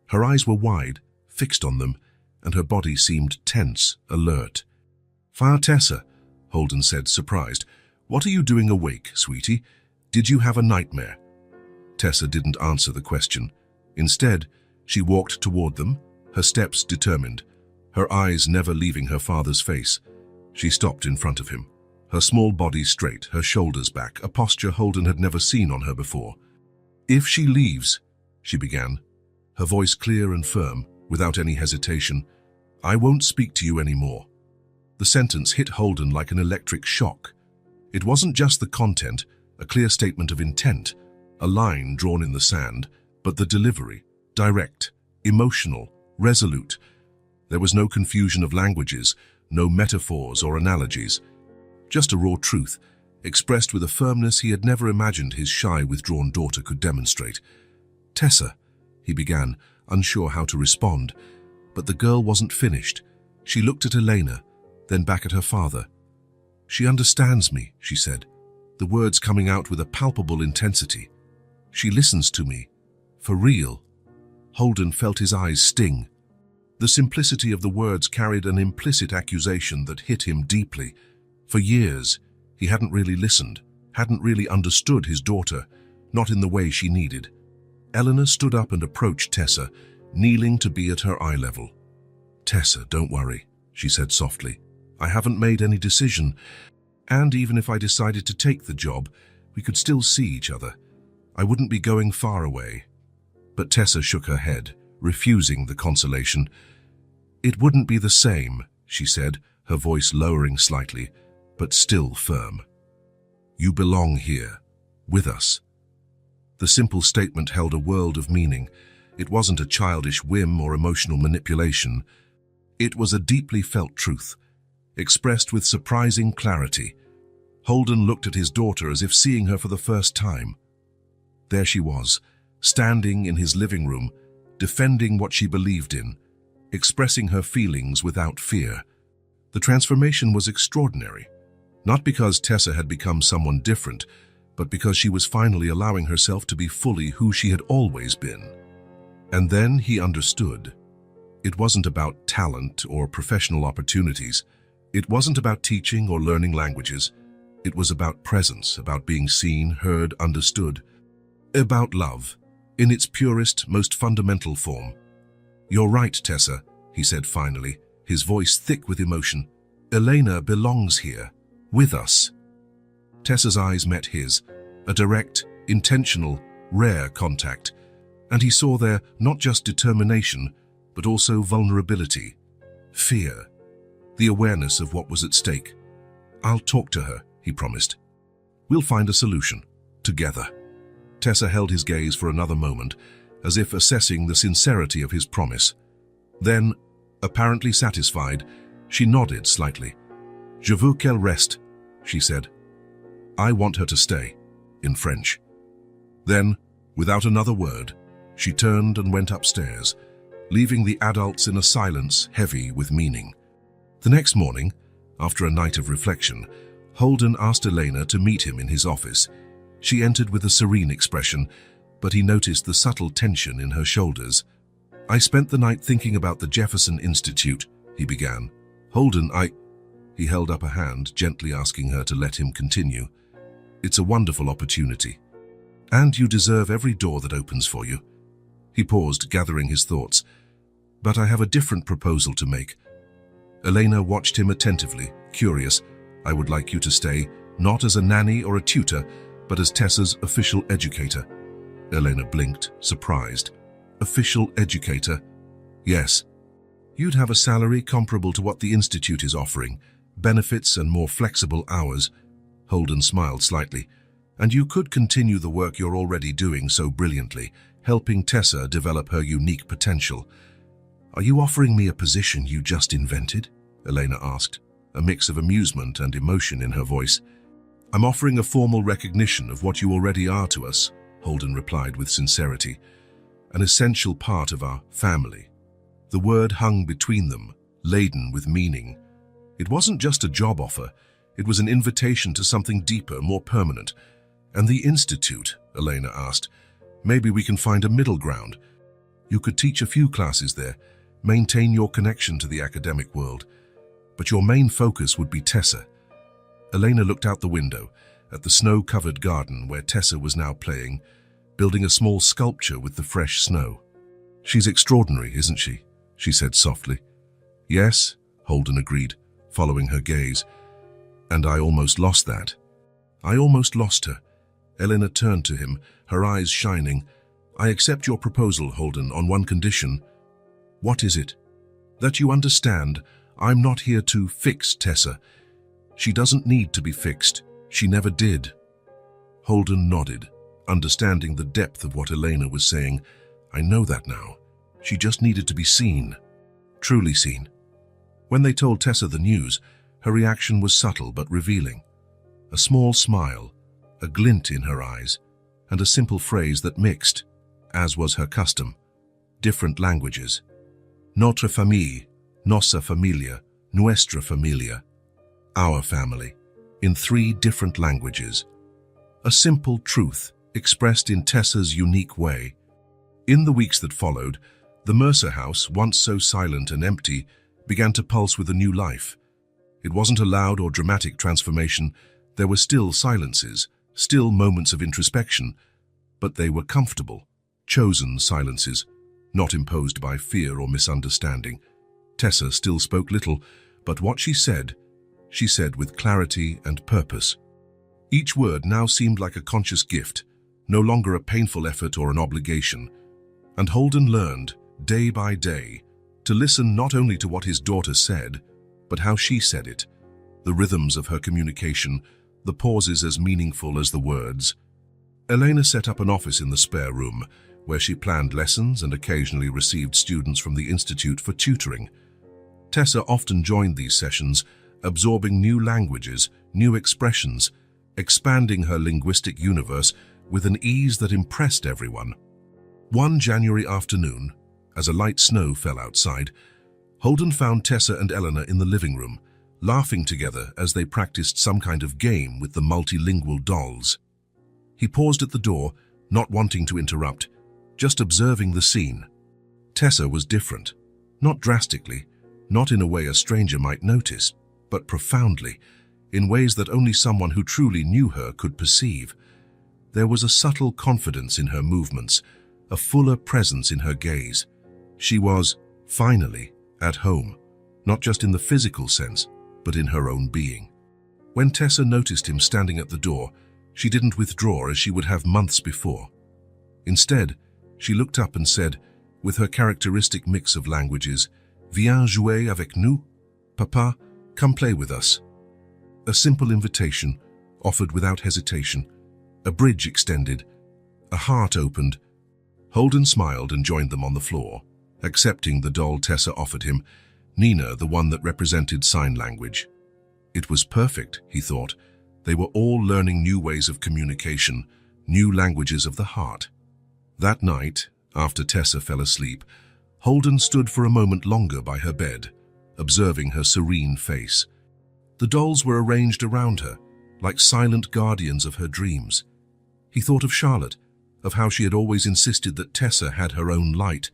[SPEAKER 1] Her eyes were wide, fixed on them, and her body seemed tense, alert. Tessa, Holden said, surprised. What are you doing awake, sweetie? Did you have a nightmare? Tessa didn't answer the question. Instead, she walked toward them, her steps determined, her eyes never leaving her father's face. She stopped in front of him, her small body straight, her shoulders back, a posture Holden had never seen on her before. If she leaves, she began, her voice clear and firm, without any hesitation, I won't speak to you anymore. The sentence hit Holden like an electric shock. It wasn't just the content, a clear statement of intent, a line drawn in the sand, but the delivery, direct, emotional, resolute. There was no confusion of languages, no metaphors or analogies, just a raw truth, expressed with a firmness he had never imagined his shy, withdrawn daughter could demonstrate. Tessa, he began, unsure how to respond, but the girl wasn't finished. She looked at Elena, then back at her father. She understands me, she said, the words coming out with a palpable intensity. She listens to me, for real. Holden felt his eyes sting. The simplicity of the words carried an implicit accusation that hit him deeply. For years, he hadn't really listened, hadn't really understood his daughter, not in the way she needed. Eleanor stood up and approached Tessa, kneeling to be at her eye level. Tessa, don't worry, she said softly. I haven't made any decision, and even if I decided to take the job, we could still see each other. I wouldn't be going far away. But Tessa shook her head, refusing the consolation. It wouldn't be the same, she said, her voice lowering slightly, but still firm. You belong here, with us. The simple statement held a world of meaning. It wasn't a childish whim or emotional manipulation. It was a deeply felt truth, expressed with surprising clarity. Holden looked at his daughter as if seeing her for the first time. There she was, standing in his living room, defending what she believed in, expressing her feelings without fear. The transformation was extraordinary, not because Tessa had become someone different, but because she was finally allowing herself to be fully who she had always been. And then he understood. It wasn't about talent or professional opportunities. It wasn't about teaching or learning languages. It was about presence, about being seen, heard, understood. About love, in its purest, most fundamental form. You're right, Tessa, he said finally, his voice thick with emotion. Elena belongs here, with us. Tessa's eyes met his, a direct, intentional, rare contact, and he saw there not just determination, but also vulnerability, fear, the awareness of what was at stake. I'll talk to her, he promised. We'll find a solution, together. Tessa held his gaze for another moment, as if assessing the sincerity of his promise. Then, apparently satisfied, she nodded slightly. Je veux qu'elle reste, she said. I want her to stay, in French. Then, without another word, she turned and went upstairs, leaving the adults in a silence heavy with meaning. The next morning, after a night of reflection, Holden asked Elena to meet him in his office. She entered with a serene expression, but he noticed the subtle tension in her shoulders. I spent the night thinking about the Jefferson Institute, he began. Holden, He held up a hand, gently asking her to let him continue. It's a wonderful opportunity. And you deserve every door that opens for you. He paused, gathering his thoughts. But I have a different proposal to make. Elena watched him attentively, curious. I would like you to stay, not as a nanny or a tutor, but as Tessa's official educator. Elena blinked, surprised. Official educator? Yes. You'd have a salary comparable to what the Institute is offering, benefits and more flexible hours. Holden smiled slightly. And you could continue the work you're already doing so brilliantly, helping Tessa develop her unique potential. Are you offering me a position you just invented? Elena asked, a mix of amusement and emotion in her voice. "I'm offering a formal recognition of what you already are to us," Holden replied with sincerity. "An essential part of our family." The word hung between them, laden with meaning. It wasn't just a job offer, it was an invitation to something deeper, more permanent. "And the institute?" Elena asked. "Maybe we can find a middle ground. You could teach a few classes there, maintain your connection to the academic world, but your main focus would be Tessa." Elena looked out the window at the snow-covered garden where Tessa was now playing, building a small sculpture with the fresh snow. "She's extraordinary, isn't she?" she said softly. "Yes," Holden agreed, following her gaze. "And I almost lost that." "I almost lost her." Elena turned to him, her eyes shining. "I accept your proposal, Holden, on one condition." "What is it?" "That you understand, I'm not here to fix Tessa. She doesn't need to be fixed. She never did." Holden nodded, understanding the depth of what Elena was saying. "I know that now. She just needed to be seen. Truly seen." When they told Tessa the news, her reaction was subtle but revealing. A small smile, a glint in her eyes, and a simple phrase that mixed, as was her custom, different languages. "Notre famille, nossa familia, nuestra familia." Our family, in 3 different languages. A simple truth expressed in Tessa's unique way. In the weeks that followed, the Mercer house, once so silent and empty, began to pulse with a new life. It wasn't a loud or dramatic transformation. There were still silences, still moments of introspection, but they were comfortable, chosen silences, not imposed by fear or misunderstanding. Tessa still spoke little, but what she said with clarity and purpose. Each word now seemed like a conscious gift, no longer a painful effort or an obligation. And Holden learned, day by day, to listen not only to what his daughter said, but how she said it, the rhythms of her communication, the pauses as meaningful as the words. Elena set up an office in the spare room, where she planned lessons and occasionally received students from the institute for tutoring. Tessa often joined these sessions, absorbing new languages, new expressions, expanding her linguistic universe with an ease that impressed everyone. One January afternoon, as a light snow fell outside, Holden found Tessa and Elena in the living room, laughing together as they practiced some kind of game with the multilingual dolls. He paused at the door, not wanting to interrupt, just observing the scene. Tessa was different, not drastically, not in a way a stranger might notice, but profoundly, in ways that only someone who truly knew her could perceive. There was a subtle confidence in her movements, a fuller presence in her gaze. She was, finally, at home, not just in the physical sense, but in her own being. When Tessa noticed him standing at the door, she didn't withdraw as she would have months before. Instead, she looked up and said, with her characteristic mix of languages, "Viens jouer avec nous, papa, come play with us." A simple invitation, offered without hesitation, a bridge extended, a heart opened. Holden smiled and joined them on the floor, accepting the doll Tessa offered him, Nina, the one that represented sign language. It was perfect, he thought. They were all learning new ways of communication, new languages of the heart. That night, after Tessa fell asleep, Holden stood for a moment longer by her bed, observing her serene face. The dolls were arranged around her, like silent guardians of her dreams. He thought of Charlotte, of how she had always insisted that Tessa had her own light,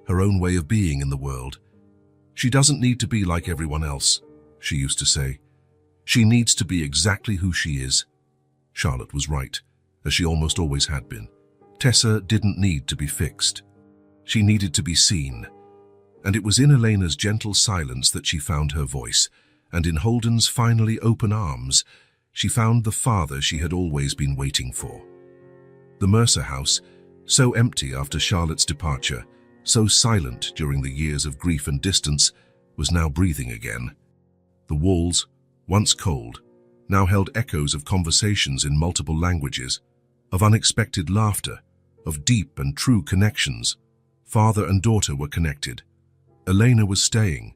[SPEAKER 1] her own way of being in the world. "She doesn't need to be like everyone else," she used to say. "She needs to be exactly who she is." Charlotte was right, as she almost always had been. Tessa didn't need to be fixed. She needed to be seen. And it was in Elena's gentle silence that she found her voice, and in Holden's finally open arms, she found the father she had always been waiting for. The Mercer house, so empty after Charlotte's departure, so silent during the years of grief and distance, was now breathing again. The walls, once cold, now held echoes of conversations in multiple languages, of unexpected laughter, of deep and true connections. Father and daughter were connected. Elena was staying.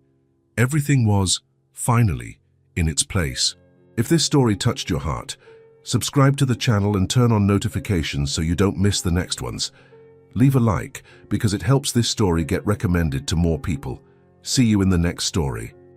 [SPEAKER 1] Everything was, finally, in its place. If this story touched your heart, subscribe to the channel and turn on notifications so you don't miss the next ones. Leave a like because it helps this story get recommended to more people. See you in the next story.